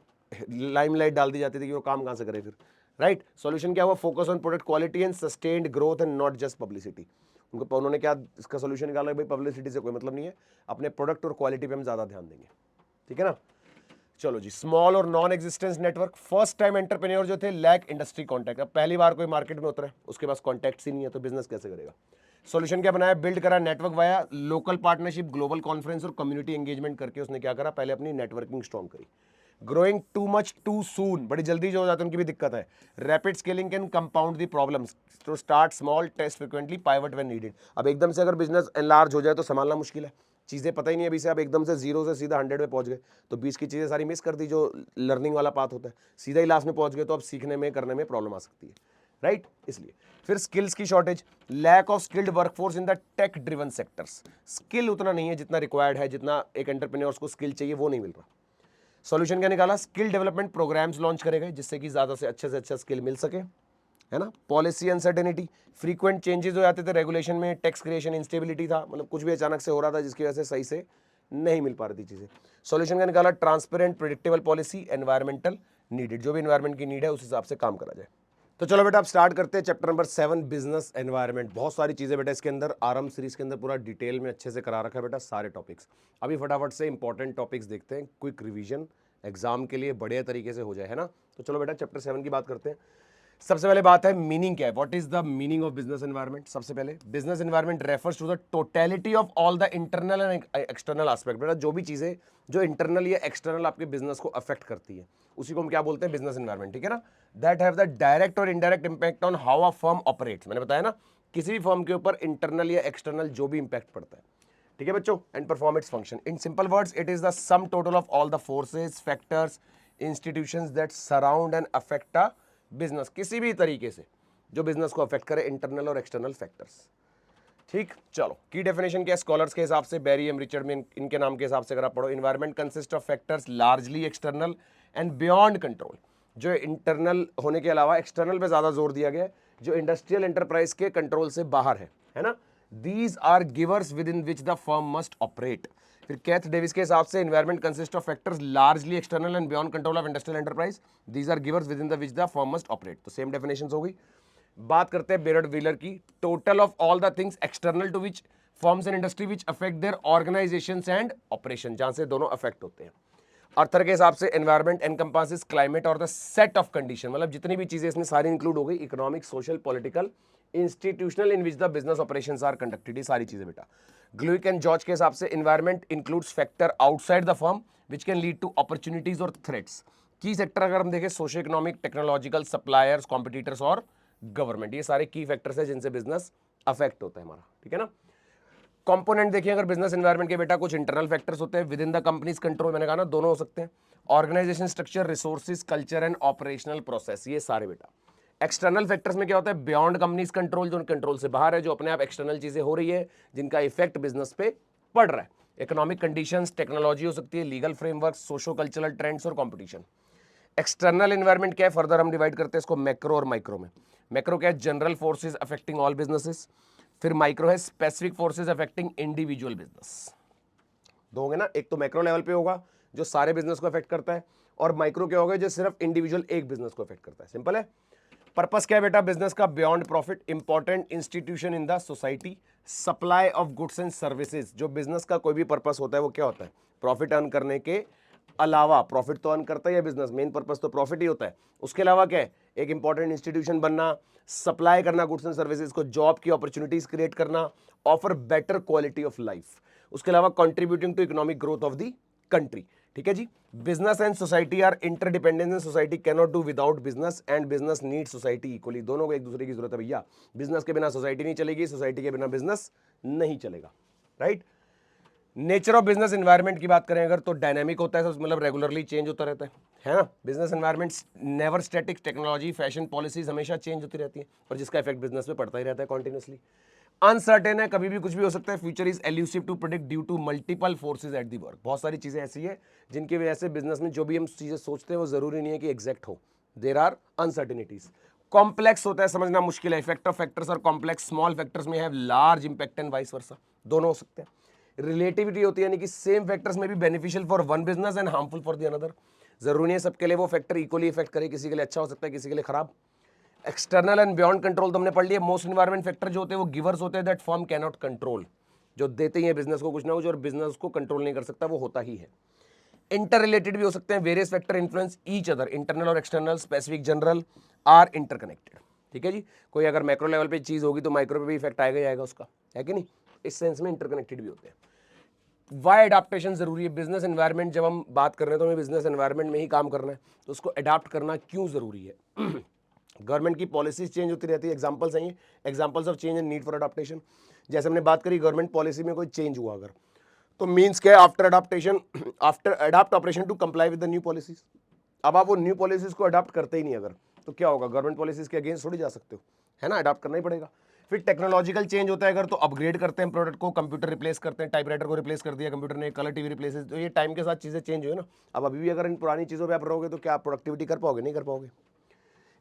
लाइमलाइट डाल दी जाती थी कि वो काम कहां से करे फिर, राइट। सॉल्यूशन क्या हुआ, focus on product quality and sustained growth and not just publicity. उन्होंने क्या इसका सॉल्यूशन निकाला, भाई पब्लिसिटी से कोई मतलब नहीं है, अपने प्रोडक्ट और क्वालिटी पे हम ज्यादा ध्यान देंगे, ठीक है ना। चलो जी, स्मॉल और non existence network, first time entrepreneur जो थे लैक इंडस्ट्री कॉन्टैक्ट, अब पहली बार कोई मार्केट में उतरा है, उसके पास कॉन्टैक्ट्स ही नहीं है, तो बिजनेस कैसे करेगा। सॉल्यूशन क्या बनाया, बिल्ड करा network via local partnership, global conference और कम्युनिटी एंगेजमेंट करके उसने क्या करा, पहले अपनी नेटवर्किंग स्ट्रॉन्ग करी। Growing too much too soon, बड़ी जल्दी जो हो जाते हैं उनकी भी दिक्कत है। Rapid scaling can compound the problems, तो start small, test frequently, pivot when needed. अब एकदम से अगर बिजनेस एनलार्ज हो जाए तो संभालना मुश्किल है, चीज़ें पता ही नहीं अभी से, आप एकदम से 0 से सीधा 100 पे पहुंच गए तो 20 की चीज़ें सारी मिस कर दी, जो लर्निंग वाला पाथ होता है, सीधा ही लास्ट में पहुंच गए तो अब सीखने में करने में प्रॉब्लम आ सकती है, राइट। इसलिए फिर स्किल्स की shortage, lack of skilled workforce in the tech driven sectors, skill उतना नहीं है जितना रिक्वायर्ड है, जितना एक एंटरप्रेन्योर्स को स्किल चाहिए वो नहीं मिल रहा। सॉल्यूशन क्या निकाला, स्किल डेवलपमेंट प्रोग्राम्स लॉन्च करेंगे जिससे कि ज़्यादा से अच्छा स्किल मिल सके, है ना। पॉलिसी अनसर्टेनिटी, फ्रीक्वेंट चेंजेस हो जाते थे रेगुलेशन में, टैक्स क्रिएशन, इंस्टेबिलिटी था, मतलब कुछ भी अचानक से हो रहा था जिसकी वजह से सही से नहीं मिल पा रही थी चीज़ें। सॉल्यूशन का निकाला, transparent predictable policy, environmental needed, जो भी एनवायरमेंट की नीड है उस हिसाब से काम करा जाए। तो चलो बेटा आप स्टार्ट करते हैं चैप्टर नंबर 7 बिजनेस एनवायरनमेंट। बहुत सारी चीजें बेटा इसके अंदर, आरंभ सीरीज के अंदर पूरा डिटेल में अच्छे से करा रखा है बेटा सारे टॉपिक्स। अभी फटाफट से इंपॉर्टेंट टॉपिक्स देखते हैं, क्विक रिवीजन एग्जाम के लिए बढ़िया तरीके से हो जाए, है ना। तो चलो बेटा चैप्टर 7 की बात करते हैं। सबसे पहले बात है मीनिंग क्या है, what is the meaning of business environment. सबसे पहले business environment refers to the totality of all the internal and external aspect. बेटा जो भी चीजें जो इंटरनल या एक्सटर्नल आपके बिजनेस को अफेक्ट करती है उसी को हम क्या बोलते हैं, बिजनेस एनवायरनमेंट, ठीक है ना। दैट हैव द डायरेक्ट और indirect impact on how a firm operates. मैंने बताया ना, किसी भी फर्म के ऊपर इंटरनल या एक्सटर्नल जो भी इंपैक्ट पड़ता है, ठीक है बच्चों, and perform its function. In simple words it is the sum total of all the forces, factors, institutions that surround and affect a business, किसी भी तरीके से जो बिजनेस को अफेक्ट करे, इंटरनल और एक्सटर्नल फैक्टर्स। ठीक, चलो की डेफिनेशन क्या है स्कॉलर्स के हिसाब से, बेरी एम रिचर्ड में इनके नाम के हिसाब से अगर आप पढ़ो, environment consist of factors largely external and beyond control. जो इंटरनल होने के अलावा एक्सटर्नल पे ज्यादा जोर दिया गया है, जो इंडस्ट्रियल एंटरप्राइज के कंट्रोल से बाहर है ना। These are givers within which the firm must operate. फिर कैथ डेविस के हिसाब से environment consist of factors largely external and beyond control of industrial enterprise, these are givers within the which the firm must operate. तो सेम डेफिनेशन हो गई। बात करते हैं बेरड व्हीलर की, total of all the things external to which firms and industry which affect their organisations and operation, जहां से दोनों अफेक्ट होते हैं। अर्थर के हिसाब से एनवायरमेंट एनकम्पासेस क्लाइमेट और द सेट ऑफ कंडीशन, मतलब जितनी भी चीजें इसमें सारी इंक्लूड हो गई, economic, social, political, institutional in which the business operations are conducted, ये सारी चीजें बेटा। ग्लुइक एंड जॉर्ज के हिसाब से environment includes factor outside the firm which can lead to opportunities और थ्रेट्स। की सेक्टर अगर हम देखें, socio economic, technological, suppliers, competitors और गवर्नमेंट, ये सारे की फैक्टर्स है जिनसे बिजनेस अफेक्ट होता है हमारा, ठीक है ना। कंपोनेंट देखिए अगर बिजनेस एनवायरनमेंट के बेटा, कुछ इंटरनल फैक्टर्स होते हैं within the companies control, मैंने कहा ना दोनों हो सकते हैं, organisation structure, resources, culture and operational process, ये सारे बेटा। एक्सटर्नल फैक्टर्स में क्या होता है, बियॉन्ड कंपनीज कंट्रोल, जो कंट्रोल से बाहर है, जो अपने आप एक्सटर्नल चीजें हो रही है जिनका इफेक्ट बिजनेस पे पड़ रहा है। इकोनॉमिक कंडीशंस, टेक्नोलॉजी हो सकती है, legal framework, socio cultural trends और कंपटीशन। एक्सटर्नल एनवायरनमेंट क्या है, फर्दर हम डिवाइड करते हैं इसको मैक्रो और माइक्रो में। मैक्रो क्या है, general forces affecting all businesses. फिर माइक्रो है specific forces affecting individual business. दो होंगे ना, एक तो मैक्रो लेवल पे होगा जो सारे बिजनेस को अफेक्ट करता है, और माइक्रो क्या होगा जो सिर्फ इंडिविजुअल एक बिजनेस को अफेक्ट करता है। सिंपल है। पर्पस क्या है बेटा बिजनेस का, beyond profit, important institution in the society, supply of goods and services. जो बिजनेस का कोई भी पर्पस होता है वो क्या होता है, प्रॉफिट अर्न करने के अलावा, प्रॉफिट तो अर्न करता है बिजनेस, मेन पर्पस तो प्रॉफिट ही होता है, उसके अलावा क्या है, एक इंपॉर्टेंट इंस्टीट्यूशन बनना, सप्लाई करना गुड्स एंड सर्विसेज को, जॉब की अपॉर्चुनिटीज क्रिएट करना, offer better quality of life, उसके अलावा contributing to economic growth of the country. ठीक है जी। Business and society are interdependence and society can not do without business and business need society equally. दोनों को एक दूसरे की जरूरत है भैया, बिजनेस के बिना सोसाइटी नहीं चलेगी, सोसाइटी के बिना बिजनेस नहीं चलेगा, right. Nature of business environment की बात करें अगर, तो डायनेमिक होता है, मतलब रेगुलरली चेंज होता रहता है ना। Business environment never static, technology, fashion, policies हमेशा चेंज होती रहती है और जिसका इफेक्ट बिजनेस पे पड़ता ही रहता है कॉन्टिन्यूसली। अनसर्टेन है, कभी भी कुछ भी हो सकता है। Future is elusive to predict due to multiple forces at the work. बहुत सारी चीजें ऐसी है जिनकी वजह से बिजनेस में जो भी हम चीजें सोचते हैं वो जरूरी नहीं है कि एग्जैक्ट हो, देयर आर अनसर्टेनिटीज। कॉम्प्लेक्स होता है, समझना मुश्किल है। Effect of factors are complex, small factors में have large impact and vice versa, दोनों हो सकते हैं। रिलेटिविटी होती है, यानी कि सेम फैक्टर्स में भी beneficial for one business and harmful for the another. जरूरी नहीं है सबके लिए वो फैक्टर इक्वली इफेक्ट करे, किसी के लिए अच्छा हो सकता है, किसी के लिए खराब। एक्सटर्नल एंड बियॉन्ड कंट्रोल तो हमने पढ़ लिया। मोस्ट एनवायरमेंट फैक्टर जो होते हैं वो गिवर्स होते हैं that firm can not control, जो देते ही है बिजनेस को कुछ ना कुछ और बिजनेस को कंट्रोल नहीं कर सकता, वो होता ही है। इंटर रिलेटेड भी हो सकते हैं, various factor influence each other, internal और external, specific, general, are interconnected. ठीक है जी। कोई अगर मैक्रो लेवल पे चीज होगी तो माइक्रो पे भी इफेक्ट आएगा ही आएगा उसका, है कि नहीं। इस सेंस में इंटरकनेक्टेड भी होते हैं। वाई अडाप्टेशन जरूरी है? बिजनेस एनवायरनमेंट जब हम बात कर रहे हैं तो हमें बिजनेस एनवायरनमेंट में ही काम करना है, तो उसको अडाप्ट करना क्यों जरूरी है? गवर्नमेंट की पॉलिसीज चेंज होती रहती है, एग्जांपल्स हैं ये, examples of change and need for adaptation. जैसे हमने बात करी गवर्नमेंट पॉलिसी में कोई चेंज हुआ अगर, तो मींस क्या है? After adaptation, after adapt operation to comply with the new policies. अब आप वो न्यू पॉलिसीज को अडाप्ट करते ही नहीं अगर, तो क्या होगा? गवर्नमेंट पॉलिसीज के अगेंस्ट थोड़ी जा सकते हो, है ना? अडाप्ट करना ही पड़ेगा। फिर टेक्नोलॉजिकल चेंज होता है अगर, तो अपग्रेड करते हैं प्रोडक्ट को, कंप्यूटर रिप्लेस करते हैं, टाइपराइटर को रिप्लेस कर दिया कंप्यूटर ने, कलर टीवी रिप्लेस, तो ये टाइम के साथ चीजें चेंज हुई ना। अब अभी भी अगर इन पुरानी चीजों पे आप रहोगे तो क्या आप प्रोडक्टिविटी कर पाओगे? नहीं कर पाओगे।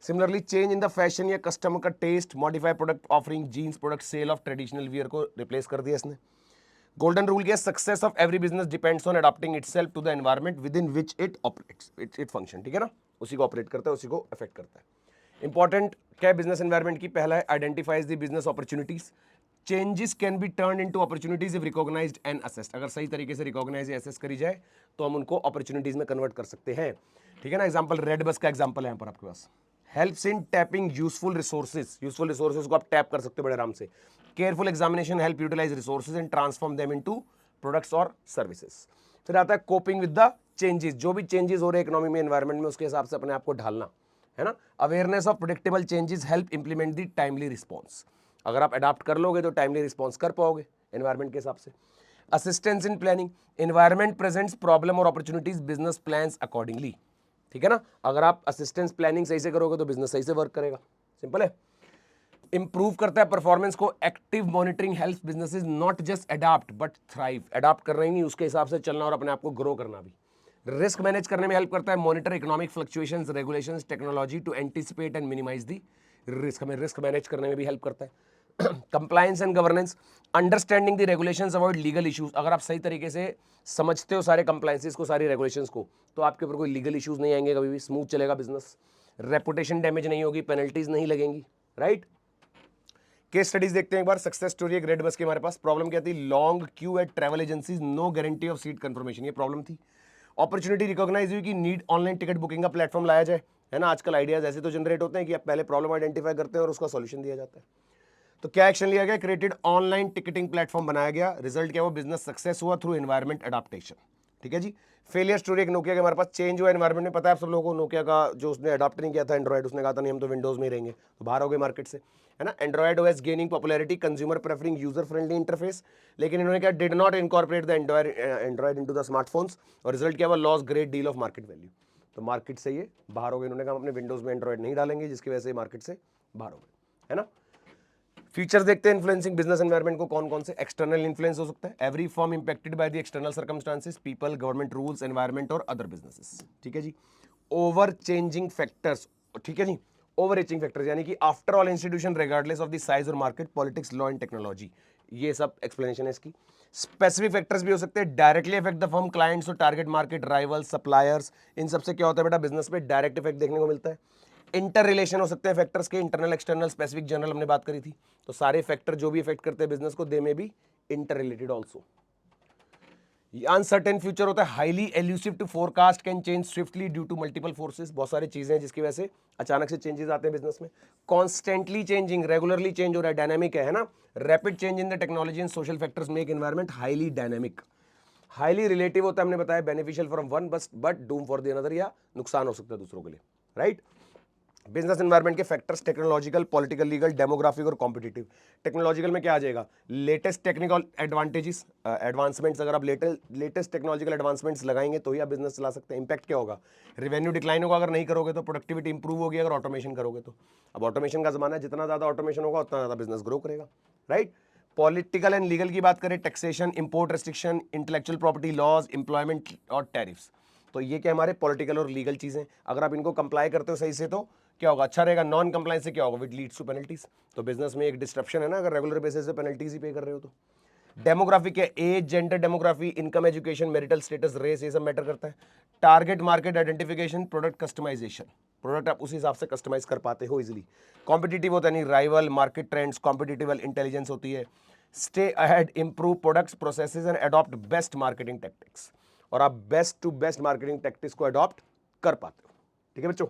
Similarly change in the fashion या कस्टमर का taste, modify product offering, jeans product sale of traditional wear को रिप्लेस कर दिया इसने। गोल्डन रूल क्या है? Success of every business depends on adopting itself to the environment within which it operates, it function, ठीक है ना? उसी को ऑपरेट करता है, उसी को अफेक्ट करता है। इंपॉर्टेंट क्या है बिजनेस एनवायरनमेंट की? पहला है identifies the business opportunities, changes can be turn into opportunities if recognised and assessed. अगर सही तरीके से रिकॉग्नाइज या असेस करी जाए तो हम उनको अपॉर्चुनिटीज में कन्वर्ट कर सकते हैं, ठीक है ना? एग्जांपल रेड बस का एग्जांपल है यहाँ पर आपके पास। Helps in tapping useful resources, useful resources को आप टैप कर सकते हो बड़े आराम से। Careful examination help utilise resources and transform them into products और सर्विसेज। फिर आता है कोपिंग विद द चेंजेस, जो भी चेंजेस हो रहे हैं इकोनॉमी में, एनवायरनमेंट में, उसके हिसाब से अपने आप को ढालना, है ना? Awareness of predictable changes help implement the timely response. अगर आप अडाप्ट कर लोगे तो टाइमली रिस्पॉन्स कर पाओगे एनवायरनमेंट के हिसाब से। Assistance in planning, environment presents problem और अपॉर्चुनिटीज, बिजनेस प्लान्स अकॉर्डिंगली, ठीक है ना? अगर आप असिस्टेंस प्लानिंग सही से करोगे तो बिजनेस सही से वर्क करेगा, सिंपल है। इंप्रूव करता है परफॉर्मेंस को, active monitoring helps businesses not just adapt but thrive. Adapt कर रहे हैं उसके हिसाब से चलना और अपने आप को ग्रो करना भी। रिस्क मैनेज करने में हेल्प करता है, monitor economic fluctuations, regulations, technology to anticipate and minimise the risk. हमें रिस्क मैनेज करने में भी हेल्प करता है। Compliance and governance, understanding the regulations avoid legal issues. अगर आप सही तरीके से समझते हो सारे कंप्लायंसेस को, सारी रेगुलेशंस को, तो आपके ऊपर कोई लीगल इश्यूज नहीं आएंगे, कभी भी स्मूथ चलेगा बिजनेस। रेपुटेशन डैमेज नहीं होगी, पेनल्टीज नहीं लगेंगी, राइट? केस स्टडीज देखते हैं एक बार। सक्सेस स्टोरी एक रेड बस की हमारे पास। प्रॉब्लम क्या थी? Long queue at travel agencies, no guarantee of seat confirmation, ये प्रॉब्लम थी। अपॉर्चुनिटी रिकॉग्नाइज हुई कि नीड ऑनलाइन टिकट बुकिंग का प्लेटफॉर्म लाया जाए, है ना? आजकल आइडियाज ऐसे तो जनरेट होते हैं कि आप पहले प्रॉब्लम आइडेंटिफाई करते हैं और उसका सॉल्यूशन दिया जाता है। तो क्या एक्शन लिया गया? क्रिएटेड ऑनलाइन टिकटिंग प्लेटफॉर्म बनाया गया। रिजल्ट क्या हुआ? बिजनेस सक्सेस हुआ थ्रू एनवायरमेंट अडाप्टेशन, ठीक है जी। फेलियर स्टोरी एक नोकिया के हमारे पास। चेंज हुआ एनवायरमेंट में, पता है आप सब लोगों को, नोकिया का जो उसने अडॉप्ट नहीं किया था एंड्रॉइड, उसने कहा था नहीं हम तो विंडोज में ही रहेंगे, तो बाहर हो गए मार्केट से, है ना? Android OS gaining popularity, consumer preferring user friendly interface, लेकिन इन्होंने क्या? Did not incorporate the Android into the smartphones, और रिजल्ट क्या हुआ? Loss great deal of market value. तो मार्केट से ये बाहर हो गए, इन्होंने कहा अपने विंडोज में एंड्रॉइड नहीं डालेंगे, जिसकी वजह से मार्केट से बाहर हो गए, है ना? फीचर्स देखते हैं इन्फ्लुएंसिंग बिजनेस एनवायरनमेंट को, कौन कौन से। एक्सटर्नल इन्फ्लुएंस हो सकता है, every form impacted by the external circumstances, people, government, rules, environment और अदर बिजनेसेस, ठीक है जी। ओवर चेंजिंग फैक्टर्स, ठीक है जी। ओवर रीचिंग फैक्टर्स यानी कि after all institution regardless of the size और market, politics, law and technology, ये सब एक्सप्लेनेशन है इसकी। स्पेसिफिक फैक्टर्स भी हो सकते हैं, directly effect the firm, clients और टारगेट मार्केट, राइवल्स, सप्लायर्स, इन सबसे क्या होता है बेटा? बिजनेस पे डायरेक्ट इफेक्ट देखने को मिलता है। इंटर रिलेशन हो सकते हैं फैक्टर्स के, इंटरनल, एक्सटर्नल, स्पेसिफिक, जनरल, हमने बात करी थी। तो सारे फैक्टर जो भी इफेक्ट करते हैं बिजनेस को, दे में भी inter related also. Uncertain future होता है, highly elusive to forecast, can change swiftly due to multiple forces. बहुत सारी चीजें हैं जिसकी वजह से अचानक से चेंजेस आते हैं बिजनेस में। कॉन्स्टेंटली चेंजिंग, रेगुलरली चेंज हो रहा है, डायनामिक है ना? Rapid change in the technology and social factors make environment highly dynamic. Highly relative होता है, हमने बताया, beneficial for one but Doom for the another, या नुकसान हो सकता है दूसरों के लिए, राइट? बिजनेस एनवायरनमेंट के factors, technological, political, legal, demographic और कॉम्पिटिटिव। टेक्नोलॉजिकल में क्या आ जाएगा? Latest technical advantages, advancements. अगर आप लेटेस्ट टेक्नोलॉजिकल एडवांसमेंट्स लगाएंगे तो ही आप बिजनेस चला सकते हैं। इंपैक्ट क्या होगा? रेवेन्यू डिक्लाइन होगा अगर नहीं करोगे तो, प्रोडक्टिविटी इंप्रूव होगी अगर ऑटोमेशन करोगे तो। अब ऑटोमेशन का जमाना है, जितना ज्यादा ऑटोमेशन होगा उतना ज्यादा बिजनेस ग्रो करेगा, राइट? पॉलिटिकल एंड लीगल की बात करें, taxation, import restriction, intellectual property laws, employment और टैरिफ्स। तो ये क्या हमारे पॉलिटिकल और लीगल चीजें, अगर आप इनको कंप्लाई करते हो सही से तो क्या होगा? अच्छा रहेगा। नॉन कंप्लायंस से क्या होगा? With leads to penalties. तो बिजनेस में एक डिस्ट्रप्शन है ना, अगर रेगुलर बेसिस पे पेनल्टीज ही पे कर रहे हो तो। डेमोग्राफिक है, age, gender demography, income, education, marital status, race, ये सब मैटर करता है। Target market identification, product customisation, product आप उसी हिसाब से कस्टमाइज कर पाते हो इजीली। कॉम्पिटिटिव होता है नहीं, rival, market trends, competitive intelligence होती है। Stay ahead, improve products, processes and adopt best marketing tactics, और आप best to best marketing tactics को अडॉप्ट कर पाते हो, ठीक है बच्चों?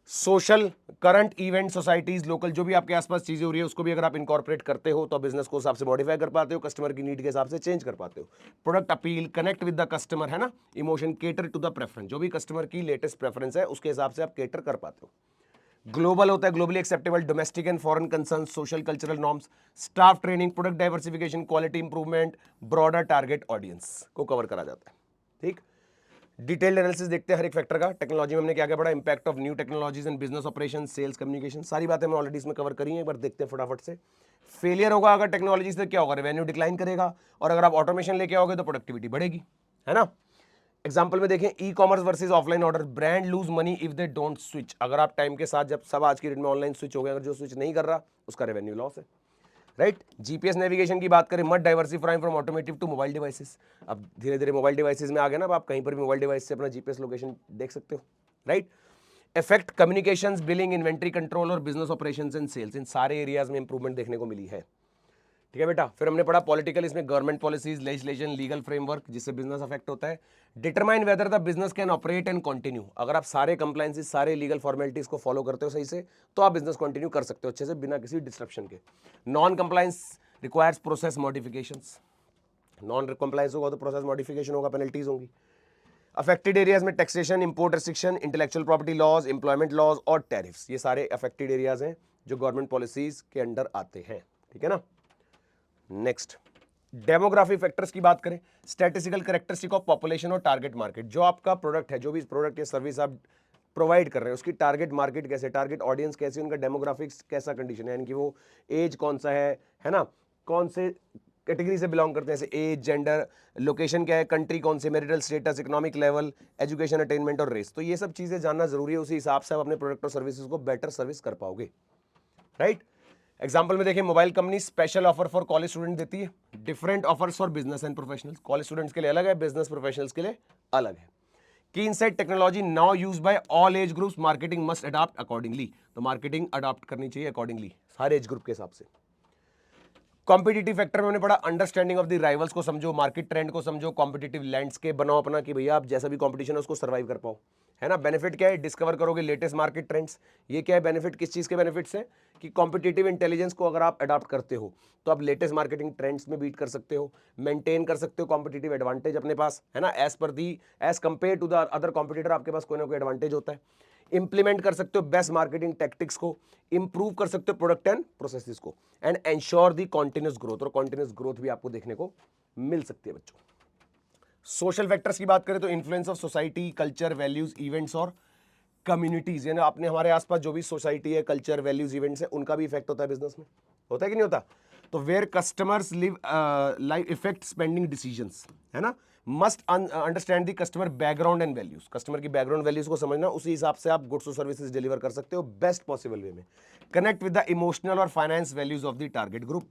Social, current event, societies, local, जो भी आपके आसपास चीजें हो रही है उसको भी अगर आप इनकॉर्पोरेट करते हो तो बिजनेस को हिसाब से मॉडिफाई कर पाते हो, कस्टमर की नीड के हिसाब से चेंज कर पाते हो। Product appeal, connect with the customer, है ना, emotion, cater to the preference, जो भी कस्टमर की लेटेस्ट प्रेफरेंस है उसके हिसाब से आप केटर कर पाते हो। ग्लोबल होता है, globally acceptable, domestic and foreign concern, social cultural norms, staff training, product diversification, quality improvement, broader target audience को कवर करा जाता है। ठीक, डिटेल्ड एनालिसिस देखते हैं हर एक फैक्टर का। टेक्नोलॉजी में हमने क्या क्या पढ़ा, impact of new technologies in business operation, sales, communication, सारी बातें हमने ऑलरेडी इसमें कवर करी हैं, एक बार देखते हैं फटाफट से। फेलियर होगा अगर टेक्नोलॉजी से, क्या होगा, रेवेन्यू डिक्लाइन करेगा, और अगर आप ऑटोमेशन लेके आओगे तो प्रोडक्टिविटी बढ़ेगी, है ना। एग्जाम्पल में देखें, e commerce versus offline order, brand lose money if they don't switch, अगर आप टाइम के साथ, जब सब आज की डेट में ऑनलाइन स्विच हो गए, अगर जो स्विच नहीं कर रहा उसका रेवेन्यू लॉस है, राइट। जीपीएस नेविगेशन की बात करें, मत diversifying from automotive to mobile devices, अब धीरे धीरे मोबाइल डिवाइसेस में आ गए ना, अब आप कहीं पर भी मोबाइल डिवाइस से अपना जीपीएस लोकेशन देख सकते हो, right. Effect communications, billing, inventory control और बिजनेस ऑपरेशंस एंड सेल्स, इन सारे एरियाज में इंप्रूवमेंट देखने को मिली है। ठीक है बेटा। फिर हमने पढ़ा पॉलिटिकल, इसमें government policies, legislation, legal framework जिससे बिजनेस अफेक्ट होता है। Determine whether the business can operate and continue, अगर आप सारे कंप्लायंसेस, सारे लीगल फॉर्मेलिटीज को फॉलो करते हो सही से तो आप बिजनेस कंटिन्यू कर सकते हो अच्छे से बिना किसी डिस्ट्रप्शन के। Non compliance requires process modifications, non compliance होगा तो प्रोसेस मॉडिफिकेशन होगा, पेनल्टीज होंगी। अफेक्टेड एरियाज में taxation, import restriction, intellectual property laws, employment laws और टैरिफ्स, ये सारे अफेक्टेड एरियाज हैं जो गवर्नमेंट पॉलिसीज के अंडर आते हैं। ठीक है ना। नेक्स्ट, डेमोग्राफिक फैक्टर्स की बात करें, स्टैटिस्टिकल कैरेक्टरिस्टिक ऑफ पॉपुलेशन और टारगेट मार्केट, जो आपका प्रोडक्ट है, जो भी प्रोडक्ट या सर्विस आप प्रोवाइड कर रहे हैं उसकी टारगेट मार्केट कैसे, टारगेट ऑडियंस कैसे, उनका डेमोग्राफिक्स कैसा कंडीशन है, यानी कि वो एज कौन सा है ना, कौन से कैटेगरी से बिलोंग करते हैं, जैसे एज, जेंडर, लोकेशन क्या है, कंट्री कौन से, marital status, economic level, education attainment और रेस, तो ये सब चीजें जानना जरूरी है, उसी हिसाब से आप अपने प्रोडक्ट और सर्विसेज को बेटर सर्विस कर पाओगे, राइट। एग्जाम्पल में देखिए, mobile company special offer for college student देती है, different offers for business and professionals, college students के लिए अलग है, बिजनेस प्रोफेशनल्स के लिए अलग है। की insight technology now use by all age groups, marketing must adopt accordingly, तो मार्केटिंग अडॉप्ट करनी चाहिए अकॉर्डिंगली हर एज ग्रुप के हिसाब से। कॉम्पिटिटिव फैक्टर में हमने पढ़ा, अंडरस्टैंडिंग ऑफ द राइवल्स को समझो, मार्केट ट्रेंड को समझो, कॉम्पिटिटिव लैंडस्केप बनाओ अपना कि भैया आप जैसा भी कॉम्पिटिशन है उसको सर्वाइव कर पाओ, है ना। बेनिफिट क्या है, डिस्कवर करोगे लेटेस्ट मार्केट ट्रेंड्स, ये क्या है बेनिफिट, किस चीज़ के बेनिफिट्स हैं कि कॉम्पिटिटिव इंटेलिजेंस को अगर आप अडॉप्ट करते हो तो आप लेटेस्ट मार्केटिंग ट्रेंड्स में बीट कर सकते हो, मेंटेन कर सकते हो कॉम्पिटिटिव एडवांटेज अपने पास, है ना, as compare to the other competitor आपके पास कोई ना कोई एडवांटेज होता है। इंप्लीमेंट कर सकते हो बेस्ट मार्केटिंग टैक्टिक्स को, इंप्रूव कर सकते हो प्रोडक्ट एंड प्रोसेसेस को, and ensure the continuous growth, और कॉन्टिन्यूस ग्रोथ भी आपको देखने को मिल सकती है बच्चों। सोशल फैक्टर्स की बात करें तो influence of society, culture, values, events और कम्युनिटीज, यानी अपने हमारे आसपास जो भी सोसाइटी है, कल्चर, वैल्यूज, इवेंट्स है, उनका भी इफेक्ट होता है बिजनेस में, होता है कि नहीं होता। तो where customers live life effect spending decisions, है ना, must understand the customer background and values, customer की बैकग्राउंड वैल्यूज को समझना, उसी हिसाब से आप गुड्स और सर्विसेज डिलीवर कर सकते हो बेस्ट पॉसिबल वे में। कनेक्ट विद द इमोशनल और finance values of the target group.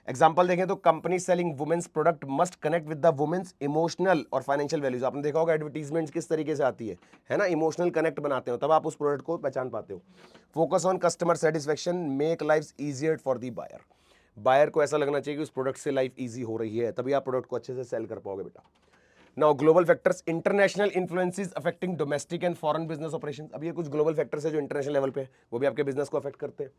Example देखें तो company selling women's product must connect with the women's emotional और फाइनेंशियल वैल्यूज, आपने देखा होगा एडवर्टीजमेंट्स किस तरीके से आती है ना, इमोशनल कनेक्ट बनाते हो तब आप उस प्रोडक्ट को पहचान पाते हो। Focus on customer satisfaction, make life easier for the buyer, buyer को ऐसा लगना चाहिए कि उस प्रोडक्ट से लाइफ ईजी हो रही है, तभी आप प्रोडक्ट को अच्छे से सेल कर पाओगे बेटा। Now global factors, international influences affecting domestic and foreign business operations, अब ये कुछ ग्लोबल फैक्टर्स है जो इंटरनेशनल लेवल पे है, वो भी आपके बिजनेस को अफेक्ट करते हैं।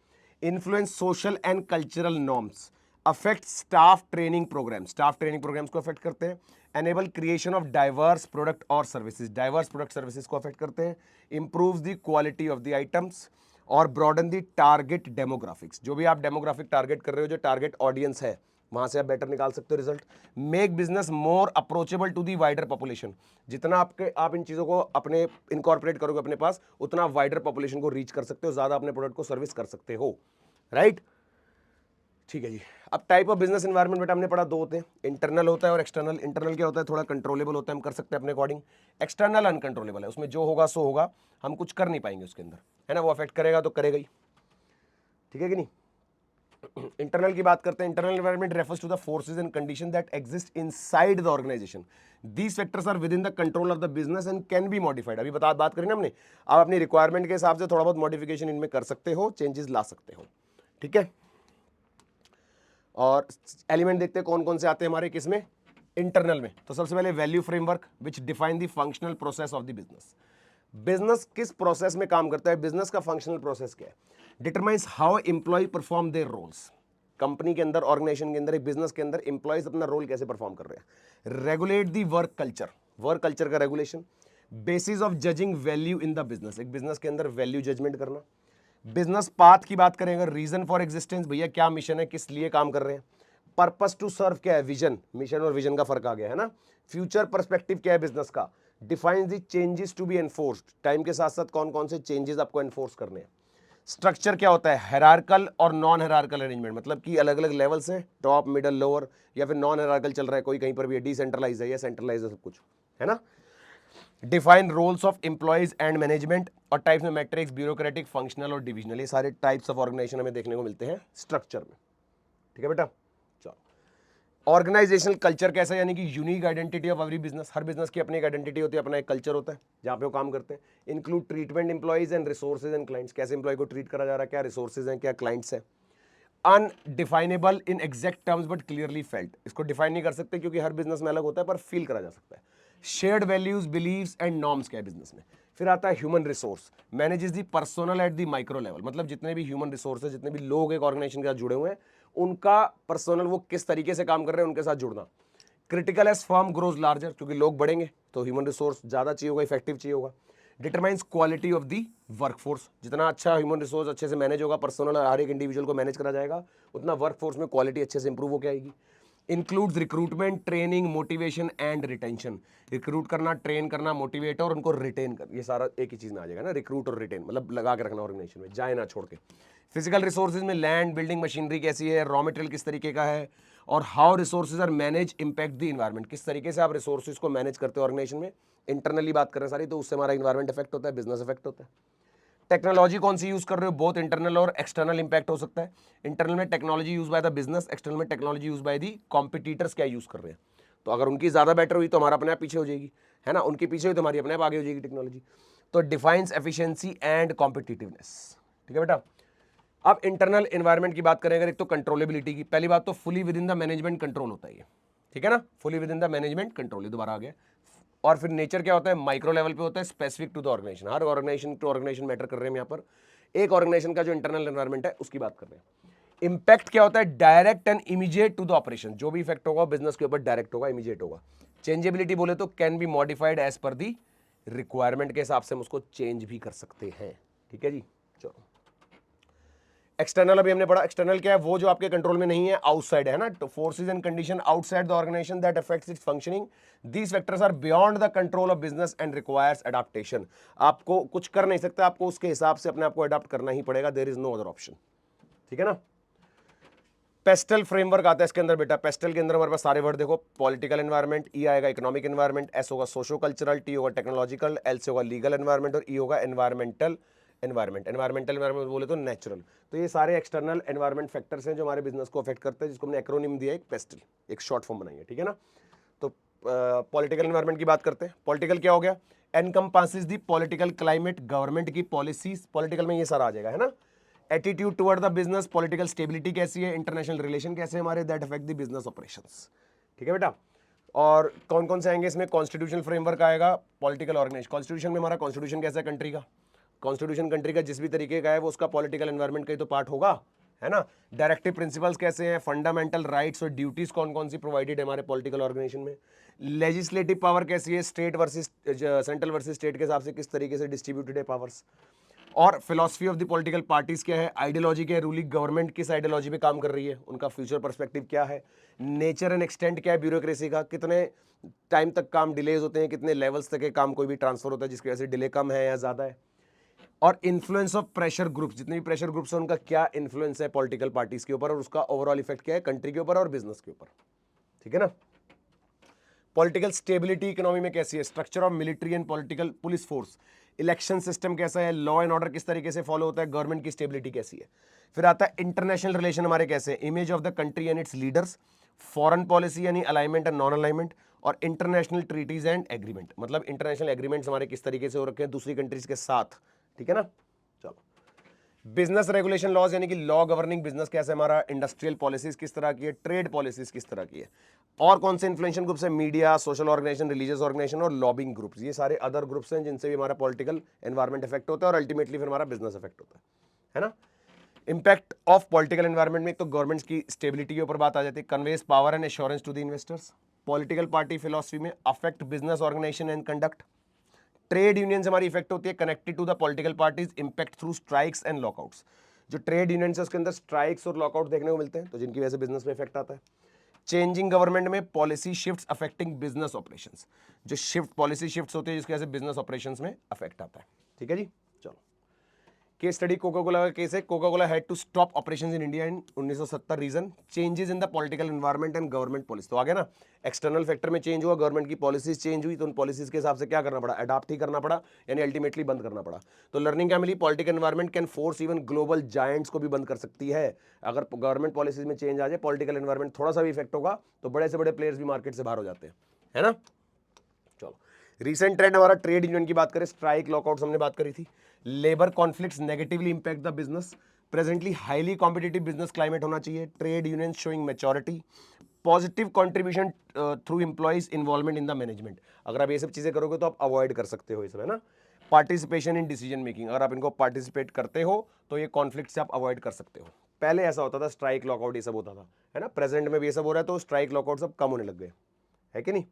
Influence social and cultural norms, affect staff training program, staff training programs को अफेक्ट करते हैं। Enable creation of diverse product और सर्विसेज, डाइवर्स प्रोडक्ट सर्विसेज को अफेक्ट करते हैं। Improve the quality of the items और ब्रॉडन दी टारगेट डेमोग्राफिक्स, जो भी आप डेमोग्राफिक टारगेट कर रहे हो, जो टारगेट ऑडियंस है वहां से आप बेटर निकाल सकते हो result. Make business more approachable to the wider population, जितना आप इन चीजों को अपने इनकॉर्पोरेट करोगे अपने पास, उतना वाइडर पॉपुलेशन को रीच कर सकते हो, ज्यादा अपने प्रोडक्ट को सर्विस कर सकते हो, राइट। ठीक है जी। अब टाइप ऑफ बिजनेस एनवायरनमेंट बेटा हमने पढ़ा, दो होते हैं, इंटरनल होता है और एक्सटर्नल। इंटरनल क्या होता है, थोड़ा कंट्रोलेबल होता है, हम कर सकते हैं अपने अकॉर्डिंग। एक्सटर्नल अनकंट्रोलेबल है, उसमें जो होगा सो होगा, हम कुछ कर नहीं पाएंगे उसके अंदर, है ना, वो अफेक्ट करेगा तो करेगा ही, ठीक है कि नहीं। इंटरनल की बात करते हैं, internal environment refers to the forces and condition that exist inside the organisation, these factors are within the control of the business and can be modified, अभी बात करें ना हमने, आप अपनी रिक्वायरमेंट के हिसाब से थोड़ा बहुत मॉडिफिकेशन इनमें कर सकते हो, चेंजेस ला सकते हो, ठीक है। और एलिमेंट देखते हैं कौन कौन से आते हैं हमारे किसमें, इंटरनल में। तो सबसे पहले value framework which define the functional process of the business, business किस प्रोसेस में काम करता है, बिजनेस का फंक्शनल प्रोसेस क्या है, determines how employ perform their roles, company के अंदर, ऑर्गेनाइजेशन के अंदर, एक बिजनेस के अंदर एम्प्लॉयज अपना रोल कैसे परफॉर्म कर रहे हैं, regulate the work culture, work culture का regulation, basis of judging value in the business, एक बिजनेस के अंदर वैल्यू जजमेंट करना, बिजनेस पाथ की बात करें अगर, रीजन फॉर एग्जिस्टेंस, भैया क्या मिशन है, किस लिए काम कर रहे हैं, पर्पस टू सर्व क्या है, विजन, मिशन और विजन का फर्क आ गया है ना, फ्यूचर पर्सपेक्टिव क्या है बिजनेस का, define the changes to be enforced, time के साथ साथ कौन कौन से चेंजेस आपको एनफोर्स करने हैं, स्ट्रक्चर क्या होता है, हेरार्कल और नॉन हेरार्कल अरेंजमेंट, मतलब कि अलग अलग लेवल्स हैं, टॉप मिडल लोअर, या फिर नॉन हेरार्कल चल रहा है, कोई कहीं पर भी है, डिसेंट्रलाइज है या सेंट्रलाइज है, सब कुछ है ना, define roles of employees and management, और टाइप्स में मैट्रिक्स, ब्यूरोक्रेटिक, फंक्शनल और डिविजनल, ये सारे टाइप्स ऑफ ऑर्गेनाइजेशन हमें देखने को मिलते हैं स्ट्रक्चर में, ठीक है बेटा। चलो, ऑर्गेनाइजेशनल कल्चर कैसा है, यानी कि unique identity of every business, her business की अपनी एक आइडेंटिटी होती है, अपना एक कल्चर होता है जहाँ पे वो काम करते हैं, include treatment employees and resources and clients, कैसे एम्प्लॉय को ट्रीट करा जा रहा है, क्या रिसोर्सेज हैं, क्या क्लाइंट्स हैं, undefinable in exact terms but clearly felt, इसको डिफाइन नहीं कर सकते क्योंकि हर बिजनेस में अलग होता है, पर फील करा जा सकता है, shared values, believes and norms क्या है बिजनेस में, फिर आता है human resource, manages the personal at the micro level, मतलब जितने भी ह्यूमन रिसोर्स है, जितने भी लोग एक ऑर्गेनाइजेशन के साथ जुड़े हुए हैं, उनका पर्सनल वो किस तरीके से काम कर रहे हैं उनके साथ जुड़ना, critical as firm grows larger, क्योंकि लोग बढ़ेंगे तो ह्यूमन रिसोर्स ज्यादा चाहिए होगा, इफेक्टिव चाहिए होगा, determines quality of the workforce, जितना अच्छा ह्यूमन रिसोर्स अच्छे से मैनेज होगा, पर्सनल हर एक इंडिविजुअल को मैनेज करा जाएगा, उतना वर्कफोर्स में क्वालिटी अच्छे से इंप्रूव होकर आएगी, includes recruitment, training, motivation and retention, recruit करना, ट्रेन करना, मोटिवेट और उनको रिटेन कर, ये सारा एक ही चीज में आ जाएगा ना, रिक्रूट और रिटेन, मतलब लगा के रखना ऑर्गेनाइजेशन में, जाए ना छोड़ के। फिजिकल रिसोर्सेज में लैंड, बिल्डिंग, मशीनरी कैसी है, रॉ मटेरियल किस तरीके का है, और how resources are manage impact the environment, किस तरीके से आप रिसोर्सेज को मैनेज करते हो ऑर्गेनाइजेशन में, इंटरनली बात करें सारी, तो उससे हमारा इन्वायरमेंट इफेक्ट होता है, बिजनेस इफेक्ट होता है। टेक्नोलॉजी कौन सी यूज कर रहे हो, बहुत इंटरनल और एक्सटर्नल इंपैक्ट हो सकता है, इंटरनल में technology use by the business, external में technology use by the competitors क्या यूज कर रहे हैं, तो अगर उनकी ज्यादा बेटर हुई तो हमारा अपने आप पीछे हो जाएगी, है ना, उनके पीछे हुई तो हमारी अपने आप आगे हो जाएगी टेक्नोलॉजी, तो डिफाइंस एफिशिएंसी एंड कॉम्पिटिटिवनेस, ठीक है बेटा। अब इंटरनल एनवायरनमेंट की बात करें अगर, एक तो कंट्रोलेबिलिटी की, पहली बात तो fully with in the management control होता है ये, ठीक है ना, fully with in the management control, ये दोबारा आ गया, और फिर नेचर क्या होता है, माइक्रो लेवल पे होता है, स्पेसिफिक टू द ऑर्गेनाइजेशन, हर ऑर्गेनाइजेशन टू ऑर्गेनाइजेशन मैटर कर रहे हैं यहाँ पर, एक ऑर्गेनाइजेशन का जो इंटरनल एनवायरनमेंट है उसकी बात कर रहे हैं। इंपैक्ट क्या होता है, direct and immediate to the operation, जो भी इफेक्ट होगा बिजनेस के ऊपर डायरेक्ट होगा, इमीडिएट होगा। चेंजेबिलिटी बोले तो can be modified as per the requirement, के हिसाब से हम उसको चेंज भी कर सकते हैं, ठीक है जी। चलो, एक्सटर्नल अभी हमने पढ़ा, एक्सटर्नल क्या है, वो जो आपके कंट्रोल में नहीं है, आउटसाइड है ना, तो forces and condition outside the organisation that affects its functioning, these factors are beyond the control of business and requires adaptation, आपको कुछ कर नहीं सकता, आपको उसके हिसाब से अपने आप को अडॉप्ट करना ही पड़ेगा, there is no other option, ठीक है ना। पेस्टल फ्रेमवर्क आता है इसके अंदर बेटा, पेस्टल के अंदर हमारे पास सारे वर्ड देखो, पॉलिटिकल एनवायरनमेंट, ई आएगा इकोनॉमिक एनवायरनमेंट, एस होगा सोशो कल्चरल, टी होगा टेक्नोलॉजिकल, एल से होगा लीगल एनवायरनमेंट, और ई होगा एनवायरमेंटल एनवायरनमेंट, एनवायरमेंटल एनवायरनमेंट बोले तो नेचुरल, तो ये सारे एक्सटर्नल एनवायरनमेंट फैक्टर्स हैं जो हमारे बिजनेस को अफेक्ट करते हैं, जिसको हमने एक्रोनिम दिया है, एक पेस्टल, एक शॉर्ट फॉर्म बनाई है, ठीक है ना। तो पॉलिटिकल एनवायरनमेंट की बात करते हैं, पॉलिटिकल क्या हो गया, encompasses the political climate, government की पॉलिसीज, पॉलिटिकल में ये सारा आ जाएगा, है ना। Attitude toward the business, political stability कैसी है, इंटरनेशनल रिलेशन कैसे हमारे, that affect the business operations, ठीक है बेटा। और कौन कौन से आएंगे इसमें, कॉन्स्टिट्यूशनल फ्रेमवर्क आएगा, पॉलिटिकल ऑर्गेनाइजेशन, कॉन्स्टिट्यूशन में हमारा कॉन्स्टिट्यूशन कैसा है कंट्री का, कॉन्स्टिट्यूशन कंट्री का जिस भी तरीके का है वो उसका पॉलिटिकल एनवायरनमेंट का ही तो पार्ट होगा, है ना। डायरेक्टिव प्रिंसिपल्स कैसे हैं, फंडामेंटल राइट्स और ड्यूटीज कौन कौन सी प्रोवाइडेड है हमारे पॉलिटिकल ऑर्गेनाइजेशन में, लेजिस्लेटिव पावर कैसी है, state versus central versus state के हिसाब से किस तरीके से डिस्ट्रीब्यूटेड है पावर्स, और philosophy of the political parties क्या है, आइडियोलॉजी क्या है, रूलिंग गवर्नमेंट किस आइडियोलॉजी पे काम कर रही है, उनका फ्यूचर पर्सपेक्टिव क्या है, नेचर एंड एक्सटेंट क्या है ब्यूरोक्रेसी का, कितने टाइम तक काम डिलेज होते हैं, कितने लेवल्स तक के काम कोई भी ट्रांसफर होता है जिसकी वजह से डिले कम है या ज्यादा है, और इन्फ्लुएंस ऑफ प्रेशर ग्रुप्स, जितने भी प्रेशर ग्रुप्स हैं उनका क्या इन्फ्लुएंस है पॉलिटिकल पार्टीज के ऊपर, और उसका ओवरऑल इफेक्ट क्या है कंट्री के ऊपर और बिजनेस के ऊपर, ठीक है ना। पॉलिटिकल स्टेबिलिटी इकोनॉमी में कैसी है, structure of military and political police force, election system कैसा है, लॉ एंड ऑर्डर किस तरीके से फॉलो होता है, गवर्नमेंट की स्टेबिलिटी कैसी है। फिर आता है इंटरनेशनल रिलेशन हमारे कैसे, image of the country and it's leaders, foreign policy यानी अलाइनमेंट एंड नॉन अलाइनमेंट, और इंटरनेशनल ट्रीटीज एंड एग्रीमेंट, मतलब इंटरनेशनल एग्रीमेंट्स हमारे किस तरीके से हो रखे हैं दूसरी कंट्रीज के साथ, ठीक है ना। चलो, बिजनेस रेगुलेशन लॉज यानी कि लॉ गवर्निंग बिजनेस कैसे हमारा, इंडस्ट्रियल पॉलिसीज किस तरह की है, ट्रेड पॉलिसीज किस तरह की है, और कौन से इन्फ्लुएंशियल ग्रुप्स है, media, social organisation, religious organisation और लॉबिंग ग्रुप्स, ये सारे अदर ग्रुप्स हैं जिनसे भी हमारा पॉलिटिकल एनवायरमेंट इफेक्ट होता है और अल्टीमेटली फिर हमारा बिजनेस इफेक्ट होता है ना। इंपैक्ट ऑफ पॉलिटिकल एनवायरमेंट में एक तो गवर्नमेंट्स की स्टेबिलिटी के ऊपर बात आ जाती है, conveys power and assurance to the investors, political party philosophy में affect business organisation and conduct, trade union से हमारी इफेक्ट होती है connected to the political parties, impact through strikes and lockouts, जो ट्रेड यूनियन है उसके अंदर स्ट्राइक्स और लॉकआउट देखने को मिलते हैं, तो जिनकी वजह से बिजनेस में इफेक्ट आता है। चेंजिंग गवर्नमेंट में policy shifts affecting business operations, जो शिफ्ट पॉलिसी शिफ्ट्स होती है जिसकी वजह से बिजनेस ऑपरेशंस में अफेक्ट आता है। ठीक है जी, चलो केस स्टडी कोका कोला का केस है, Coca Cola had to stop operations in India in 1970, reason changes in the political environment and government policy. तो आगे ना एक्सटर्नल फैक्टर में चेंज हुआ, गवर्नमेंट की पॉलिसीज चेंज हुई, तो उन पॉलिसीज के हिसाब से क्या करना पड़ा, अडॉप्ट ही करना पड़ा, यानी अल्टीमेटली बंद करना पड़ा। तो लर्निंग क्या मिली, political environment can force even global giants को भी बंद कर सकती है। अगर गवर्नमेंट पॉलिसीज में चेंज आ जाए, पॉलिटिकल एनवायरनमेंट थोड़ा सा भी इफेक्ट होगा तो बड़े से बड़े प्लेयर्स भी मार्केट से बाहर हो जाते हैं, है ना। चलो रीसेंट ट्रेंड हमारा ट्रेड यूनियन की बात करें, स्ट्राइक लॉकआउट्स हमने बात करी थी, labour conflicts negatively impact the business, presently highly competitive business climate होना चाहिए, trade union showing maturity, positive contribution through employees involvement in the management. अगर आप ये सब चीजें करोगे तो आप अवॉइड कर सकते हो इसमें ना। पार्टिसिपेशन इन डिसीजन मेकिंग, अगर आप इनको पार्टिसिपेट करते हो तो ये कॉन्फ्लिक्ट से आप अवॉइड कर सकते हो। पहले ऐसा होता था स्ट्राइक लॉकआउट ये सब होता था, है ना, प्रेजेंट में भी ये सब हो रहा है, तो स्ट्राइक लॉकआउट सब कम होने लग गए, है कि नहीं।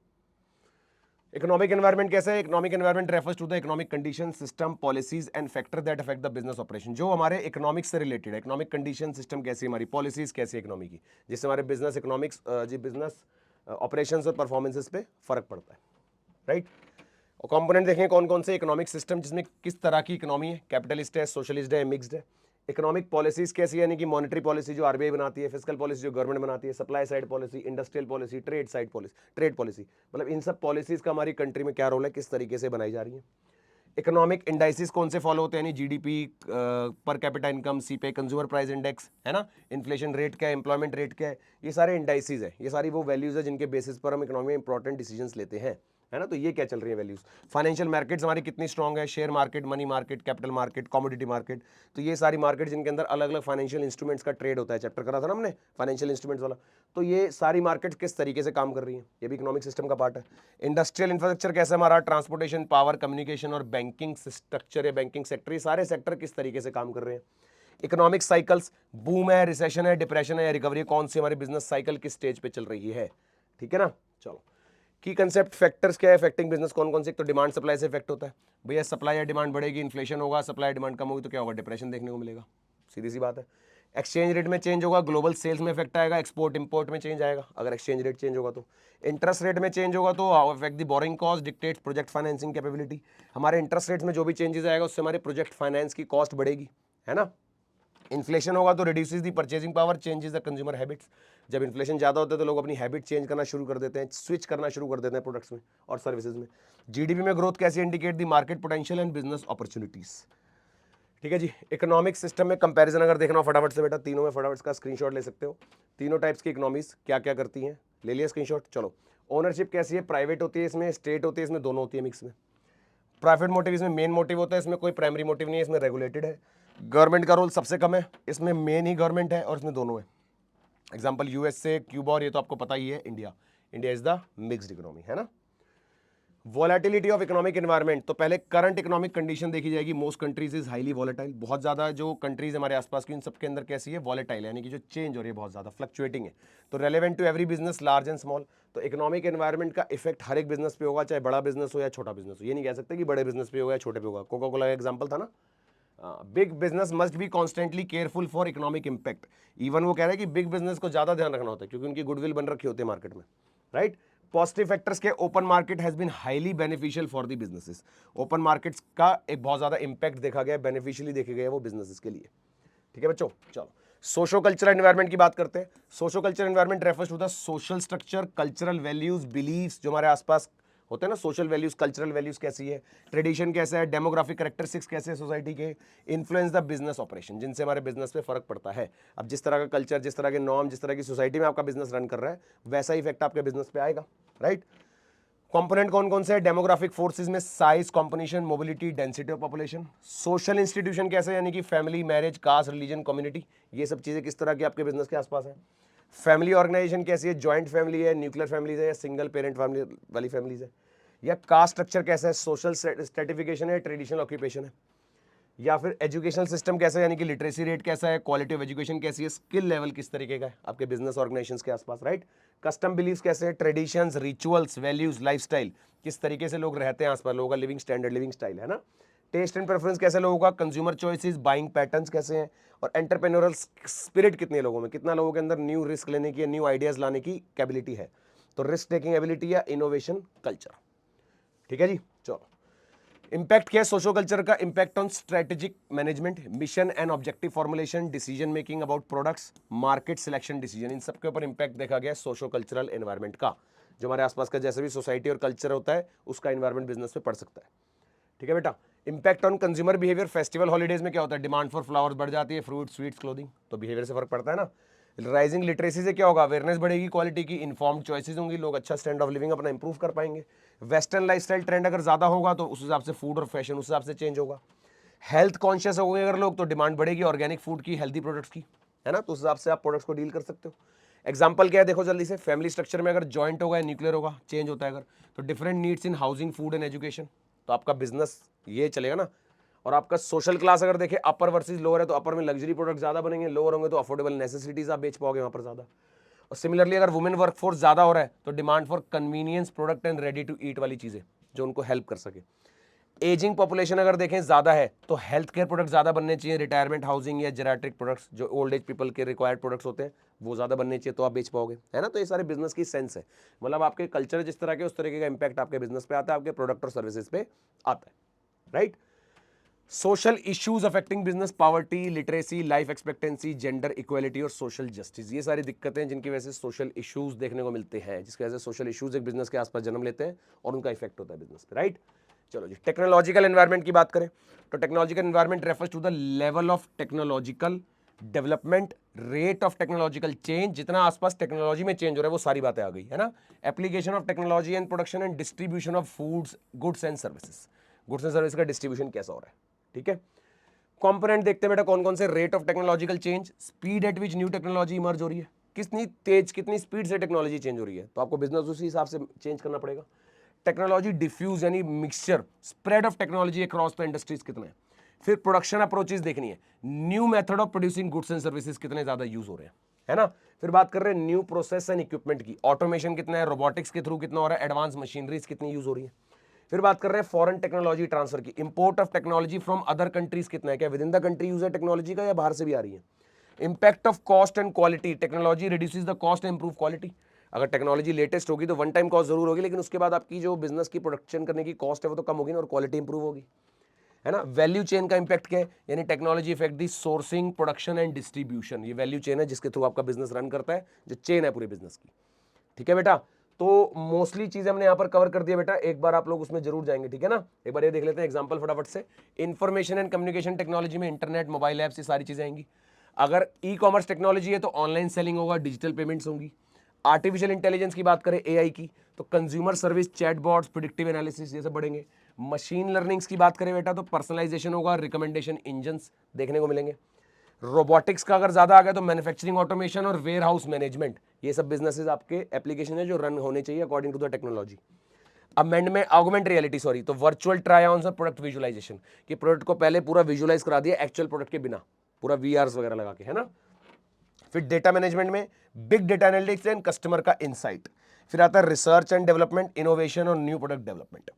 इकोनॉमिक एनवायरनमेंट कैसा है, economic environment refers to the economic condition, system, policies and factor that affect the business operation, जो हमारे इकोनॉमिक्स से रिलेटेड है। इकोनॉमिक कंडीशन सिस्टम कैसी है हमारी, पॉलिसीज कैसी है इकोनॉमी की, जिससे हमारे बिजनेस इकोनॉमिक्स जी बिजनेस ऑपरेशंस और परफॉर्मेंसेस पे फर्क पड़ता है, राइट। और कंपोनेंट देखें कौन कौन से, इकोनॉमिक सिस्टम जिसमें किस तरह की इकोनॉमी है, कैपिटलिस्ट है, सोशलिस्ट है, मिक्स्ड है। इकोनॉमिक पॉलिसीज कैसी है, यानी कि मॉनेटरी पॉलिसी जो आरबीआई बनाती है, फिस्कल पॉलिसी जो गवर्नमेंट बनाती है, supply side policy, industrial policy, trade side policy, trade policy, मतलब इन सब पॉलिसीज का हमारी कंट्री में क्या रोल है, किस तरीके से बनाई जा रही है। इकोनॉमिक इंडाइसिस कौन से फॉलो होते हैं, यानी GDP, per capita income, CPI, consumer price index, है ना, इन्फ्लेशन रेट क्या है, एम्प्लॉयमेंट रेट क्या है, ये सारे इंडाइसिस है, ये सारी वो वैल्यूज है जिनके बेसिस पर हम इकोनॉमी में इंपॉर्टेंट डिसीजंस लेते हैं, है ना। तो ये क्या चल रही है वैल्यूज। फाइनेंशियल मार्केट्स हमारी कितनी स्ट्रांग है, share market, money market, capital market, commodity market, तो ये सारी मार्केट जिनके अंदर अलग अलग फाइनेंशियल इंस्ट्रूमेंट्स का ट्रेड होता है, चैप्टर करा था ना हमने फाइनेंशियल इंस्ट्रूमेंट्स वाला। तो ये सारी मार्केट किस तरीके से काम कर रही है, ये भी इकोनॉमिक सिस्टम का पार्ट है। इंडस्ट्रियल इंफ्रास्ट्रक्चर कैसा हमारा, ट्रांसपोर्टेशन, पावर, कम्युनिकेशन और बैंकिंग स्ट्रक्चर या बैंकिंग सेक्टर, ये सारे सेक्टर किस तरीके से काम कर रहे हैं। इकोनॉमिक साइकिल्स, बूम है, रिसेशन है, डिप्रेशन है या रिकवरी, कौन सी हमारी बिजनेस साइकिल किस स्टेज पे चल रही है, ठीक है ना। चलो की कंसेप्ट फैक्टर्स क्या है अफेक्टिंग बिजनेस, कौन कौन से, तो डिमांड सप्लाई से इफेक्ट होता है, भैया सप्लाई या डिमांड बढ़ेगी, इन्फ्लेशन होगा, सप्लाई डिमांड कम होगी तो क्या होगा, डिप्रेशन देखने को मिलेगा, सीधी सी बात है। एक्सचेंज रेट में चेंज होगा, ग्लोबल सेल्स में इफेक्ट आएगा, एक्सपोर्ट इंपोर्ट में चेंज आएगा अगर एक्सचेंज रेट चेंज होगा तो। इंटरेस्ट रेट में चेंज होगा तो affect the borrowing cost, dictates project financing capability, हमारे इंटरेस्ट रेट्स में जो भी चेंजेस आएगा उससे हमारे प्रोजेक्ट फाइनेंस की कॉस्ट बढ़ेगी, है ना। इन्फ्लेशन होगा तो reduces the purchasing power, changes the consumer habits, जब इन्फ्लेशन ज़्यादा होता है तो लोग अपनी हैबिट चेंज करना शुरू कर देते हैं, स्विच करना शुरू कर देते हैं प्रोडक्ट्स में और सर्विसेज में। जीडीपी में ग्रोथ कैसे indicate the market potential and business opportunities, ठीक है जी। इकोनॉमिक सिस्टम में कंपैरिजन अगर देखना हो फटाफट से बेटा, तीनों में फटाफट का स्क्रीनशॉट ले सकते हो, तीनों टाइप्स की इकोनॉमीज क्या क्या करती हैं, ले लिया स्क्रीनशॉट। चलो ओनरशिप कैसी है, प्राइवेट होती है इसमें, स्टेट होती है इसमें, दोनों होती है मिक्स में। प्रॉफिट मोटिव इसमें मेन मोटिव होता है, इसमें कोई प्राइमरी मोटिव नहीं है, इसमें रेगुलेटेड है। गवर्नमेंट का रोल सबसे कम है, इसमें मेन ही गवर्नमेंट है और इसमें दोनों है। एग्जांपल यूएसए, क्यूबा और ये तो आपको पता ही है India, India is the mixed economy, है ना। वॉलेटिलिटी ऑफ इकोनॉमिक एनवायरनमेंट, तो पहले करंट इकोनॉमिक कंडीशन देखी जाएगी, most countries is highly volatile, बहुत ज्यादा जो कंट्रीज हमारे आसपास की उन सबके अंदर कैसी है, वॉलेटाइल, यानी कि जो चेंज हो रही है बहुत ज्यादा फ्लक्चुएटिंग है। तो relevant to every business large and small, तो इकोनॉमिक एनवायरनमेंट का इफेक्ट हर एक बिजनेस पे होगा, चाहे बड़ा बिजनेस हो या छोटा बिजनेस हो, ये नहीं कह सकते कि बड़े बिजनेस पे होगा या छोटे पे होगा। कोका कोला का एग्जाम्पल था ना, big business must be constantly careful for economic impact, even वो कह रहे हैं कि बिग बिजनेस को ज्यादा ध्यान रखना होता है क्योंकि उनकी गुडविल बन रखी होती है मार्केट में, राइट। पॉजिटिव फैक्टर्स के, open market has been highly beneficial for the businesses, open markets का एक बहुत ज्यादा इंपैक्ट देखा गया, बेनिफिशियली देखे गए वो बिजनेसेस के लिए, ठीक है बच्चों। चलो सोशो कल्चरल एनवायरनमेंट की बात करते हैं। Socio cultural environment refers to the social structure, cultural values, believes जो हमारे आसपास होते हैं ना, सोशल वैल्यूज, कल्चरल वैल्यूज कैसी है, ट्रेडिशन कैसा है, डेमोग्राफिक कैरेक्टरिस्टिक्स कैसे है सोसाइटी के, इन्फ्लुएंस द बिजनेस ऑपरेशन, जिनसे हमारे बिजनेस पे फर्क पड़ता है। अब जिस तरह का कल्चर, जिस तरह के नॉर्म, जिस तरह की सोसाइटी में आपका बिजनेस रन कर रहा है, वैसा इफेक्ट आपके बिजनेस पे आएगा, राइट। कंपोनेंट कौन कौन से हैं? डेमोग्राफिक फोर्सेस में size, composition, mobility, density of population. Social institution कैसे, यानी कि family, marriage, caste, religion, community, ये सब चीजें किस तरह की आपके बिजनेस के आसपास है। फैमिली ऑर्गेनाइजेशन कैसी है, जॉइंट फैमिली है, न्यूक्लियर फैमिलीज है, या सिंगल पेरेंट फैमिली वाली फैमिलीज है। या कास्ट स्ट्रक्चर कैसा है, सोशल स्ट्रेटिफिकेशन है, ट्रेडिशनल ऑक्यूपेशन है। या फिर एजुकेशनल सिस्टम कैसा है, यानी कि लिटरेसी रेट कैसा है, क्वालिटी ऑफ एजुकेशन कैसी है, स्किल लेवल किस तरीके का है आपके बिजनेस ऑर्गेनाइजेशंस के आसपास, राइट। कस्टम बिलीव्स कैसे हैं, ट्रेडिशंस, रिचुअल्स, वैल्यूज, लाइफस्टाइल, किस तरीके से लोग रहते हैं आसपास, लोगों का लिविंग स्टैंडर्ड, लिविंग स्टाइल है ना। टेस्ट एंड प्रेफरेंस कैसे लोगों का, कंज्यूमर चॉइसेस, बाइंग पैटर्न्स कैसे हैं, और एंटरप्रेन्योरल स्पिरिट कितने लोगों में, कितना लोगों के अंदर न्यू रिस्क लेने की, न्यू आइडियाज लाने की कैपेबिलिटी है। तो रिस्क टेकिंग एबिलिटी या इनोवेशन कल्चर। ठीक है जी, चलो। इंपैक्ट क्या है सोशो कल्चर का? Impact on strategic management, mission and objective formulation, decision making about products, market selection decision, इन सब के ऊपर इंपैक्ट देखा गया सोशो कल्चरल एनवायरनमेंट का। जो हमारे आसपास का जैसे भी सोसाइटी और कल्चर होता है उसका एनवायरनमेंट बिजनेस पे पड़ सकता है। ठीक है बेटा। Impact on consumer behaviour, festival holidays में क्या होता है, डिमांड फॉर फ्लावर्स बढ़ जाती है, फ्रूट, स्वीट्स, क्लोथिंग, तो बिहेवियर से फर्क पड़ता है ना। राइजिंग लिटरेसी से क्या होगा, अवेयरनेस बढ़ेगी, क्वालिटी की, इन्फॉर्म्ड चॉइसेस होंगी, लोग अच्छा स्टैंडर्ड ऑफ लिविंग अपना इंप्रूव कर पाएंगे। वेस्टर्न लाइफस्टाइल ट्रेंड अगर ज्यादा होगा तो उस हिसाब से फूड और फैशन उस हिसाब से चेंज होगा। हेल्थ कॉन्शियस हो गए अगर लोग तो डिमांड बढ़ेगी ऑर्गेनिक फूड की, हेल्दी प्रोडक्ट्स की, है ना। तो उस हिसाब से आप प्रोडक्ट्स को डील कर सकते हो। एग्जाम्पल क्या है देखो जल्दी से, फैमिली स्ट्रक्चर में अगर जॉइंट होगा, न्यूक्लियर होगा, चेंज होता है अगर, तो different needs in housing, food and education, तो आपका बिजनेस ये चलेगा ना। और आपका सोशल क्लास अगर देखें अपर वर्सेस लोअर है तो अपर में लग्जरी प्रोडक्ट ज्यादा बनेंगे, लोअर होंगे तो अफोर्डेबल नेसेसिटीज आप बेच पाओगे वहां पर ज्यादा। और सिमिलरली अगर वुमेन वर्कफोर्स ज्यादा हो रहा है तो demand for convenience product and ready to eat वाली चीजें जो उनको हेल्प कर सके। एजिंग पॉपुलेशन अगर देखें ज्यादा है तो हेल्थ केयर प्रोडक्ट ज्यादा बनने चाहिए, रिटायरमेंट हाउसिंग या जेराट्रिक प्रोडक्ट्स जो ओल्ड एज पीपल के रिक्वायर्ड प्रोडक्ट्स होते हैं वो ज्यादा बनने चाहिए, तो आप बेच पाओगे, है ना। तो ये सारे बिजनेस की सेंस है, मतलब आपके कल्चर जिस तरह के उस तरीके का इंपैक्ट आपके बिजनेस पे आता है, आपके प्रोडक्ट और सर्विसेज पे आता है, right. Social issues affecting business, poverty, literacy, life expectancy, gender equality और सोशल जस्टिस, ये सारी दिक्कतें हैं जिनकी वजह से सोशल इश्यूज देखने को मिलते हैं, जिसकी वजह से सोशल इश्यूज एक बिजनेस के आसपास जन्म लेते हैं और उनका इफेक्ट होता है बिजनेस पे, राइट। चलो जी, टेक्नोलॉजिकल एनवायरनमेंट की बात करें तो technological environment refers to the level of technological development, rate of technological change, जितना आसपास टेक्नोलॉजी में चेंज हो रहा है वो सारी बातें आ गई, है ना। Application of technology and production and distribution of foods, goods and services, goods and service का डिस्ट्रीब्यूशन कैसा हो रहा है, ठीक है। कंपोनेंट देखते हैं बेटा कौन कौन से, rate of technological change, speed at which new technology emerge हो रही है, कितनी तेज कितनी स्पीड से टेक्नोलॉजी चेंज हो रही है, तो आपको बिजनेस उसी हिसाब से चेंज करना पड़ेगा। टेक्नोलॉजी डिफ्यूज यानी mixture, spread of technology across the industries कितना है। फिर प्रोडक्शन अप्रोचेस देखनी है, new method of producing goods and services कितने ज्यादा यूज हो रहे हैं, है ना। फिर बात कर रहे हैं न्यू प्रोसेस एंड इक्विपमेंट की, ऑटोमेशन कितना है, रोबोटिक्स के थ्रू कितना हो रहा है, एडवांस मशीनरीज कितनी यूज हो रही है। फिर बात कर रहे हैं फॉरेन टेक्नोलॉजी ट्रांसफर की, import of technology from other countries कितना है, क्या with in the country use है टेक्नोलॉजी का या बाहर से भी आ रही है। Impact of cost and quality, technology reduces the cost and improve quality, अगर टेक्नोलॉजी लेटेस्ट होगी तो वन टाइम कॉस्ट जरूर होगी लेकिन उसके बाद आपकी जो बिजनेस की प्रोडक्शन करने की कॉस्ट है वो तो कम होगी ना और क्वालिटी इंप्रूव होगी, है ना। वैल्यू चेन का इंपैक्ट क्या है, यानी technology effect the sourcing, production and distribution, ये वैल्यू चेन है जिसके थ्रू आपका बिजनेस रन करता है, जो चेन है पूरे बिजनेस की, ठीक है बेटा। तो मोस्टली चीजें हमने यहां पर कवर कर दिया बेटा, एक बार आप लोग उसमें जरूर जाएंगे, ठीक है ना। एक बार ये देख लेते हैं एग्जांपल फटाफट से। इंफॉर्मेशन एंड कम्युनिकेशन टेक्नोलॉजी में इंटरनेट, मोबाइल ऐप्स, ये सारी चीजें आएंगी। अगर ई कॉमर्स टेक्नोलॉजी है तो ऑनलाइन सेलिंग होगा, डिजिटल पेमेंट्स होंगी। आर्टिफिशियल इंटेलिजेंस की बात करें एआई की तो consumer service, chatbots, predictive analysis, ये सब बढ़ेंगे। मशीन लर्निंग्स की बात करें बेटा तो पर्सनलाइजेशन होगा, रिकमेंडेशन इंजन्स देखने को मिलेंगे। रोबोटिक्स का अगर ज्यादा आ गया तो मैन्युफैक्चरिंग ऑटोमेशन और वेयर हाउस मैनेजमेंट, ये सब बिजनेसेस आपके एप्लीकेशन है जो रन होने चाहिए according to the technology. Amendment augment reality sorry, तो वर्चुअल ट्राई ऑन और प्रोडक्ट विजुअलाइजेशन, कि प्रोडक्ट को पहले पूरा विजुअलाइज करा दिया एक्चुअल प्रोडक्ट के बिना, पूरा वीआरस वगैरह लगा के, है ना। फिर डेटा मैनेजमेंट में big data analytics and customer का इंसाइट। फिर आता है रिसर्च एंड डेवलपमेंट, इनोवेशन और न्यू प्रोडक्ट डेवलपमेंट,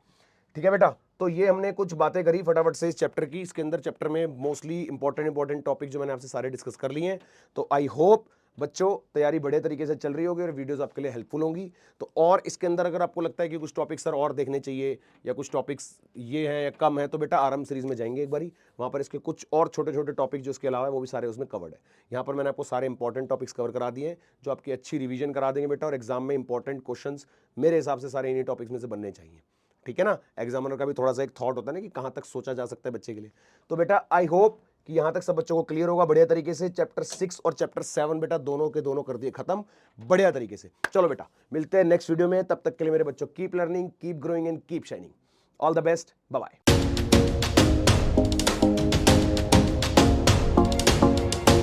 ठीक है बेटा। तो ये हमने कुछ बातें करी फटाफट से इस चैप्टर की, इसके अंदर चैप्टर में मोस्टली इंपॉर्टेंट टॉपिक जो मैंने आपसे सारे डिस्कस कर लिए हैं। तो आई होप बच्चों तैयारी बड़े तरीके से चल रही होगी और वीडियोस आपके लिए हेल्पफुल होंगी। तो और इसके अंदर अगर आपको लगता है कि कुछ टॉपिक्स सर और देखने चाहिए या कुछ टॉपिक्स ये हैं या कम है तो बेटा आराम सीरीज में जाएंगे एक बारी, वहाँ पर इसके कुछ और छोटे छोटे टॉपिक जो इसके अलावा है वो भी सारे उसमें कवर्ड है। यहाँ पर मैंने आपको सारे इंपॉर्टेंट टॉपिक्स कवर करा दिए हैं जो आपकी अच्छी रिवीजन करा देंगे बेटा, और एग्जाम में इंपॉर्टेंट क्वेश्चन मेरे हिसाब से सारे इन्हीं टॉपिक्स में से बनने चाहिए, ठीक है ना। एग्जामिनर का भी थोड़ा सा एक थॉट होता है ना कि कहाँ तक सोचा जा सकता है बच्चे के लिए। तो बेटा आई होप कि यहां तक सब बच्चों को क्लियर होगा बढ़िया तरीके से। चैप्टर 6 और चैप्टर 7 बेटा दोनों के दोनों कर दिए खत्म बढ़िया तरीके से। चलो बेटा मिलते हैं नेक्स्ट वीडियो में, तब तक के लिए मेरे बच्चों keep learning, keep growing and keep shining. All the best, bye bye.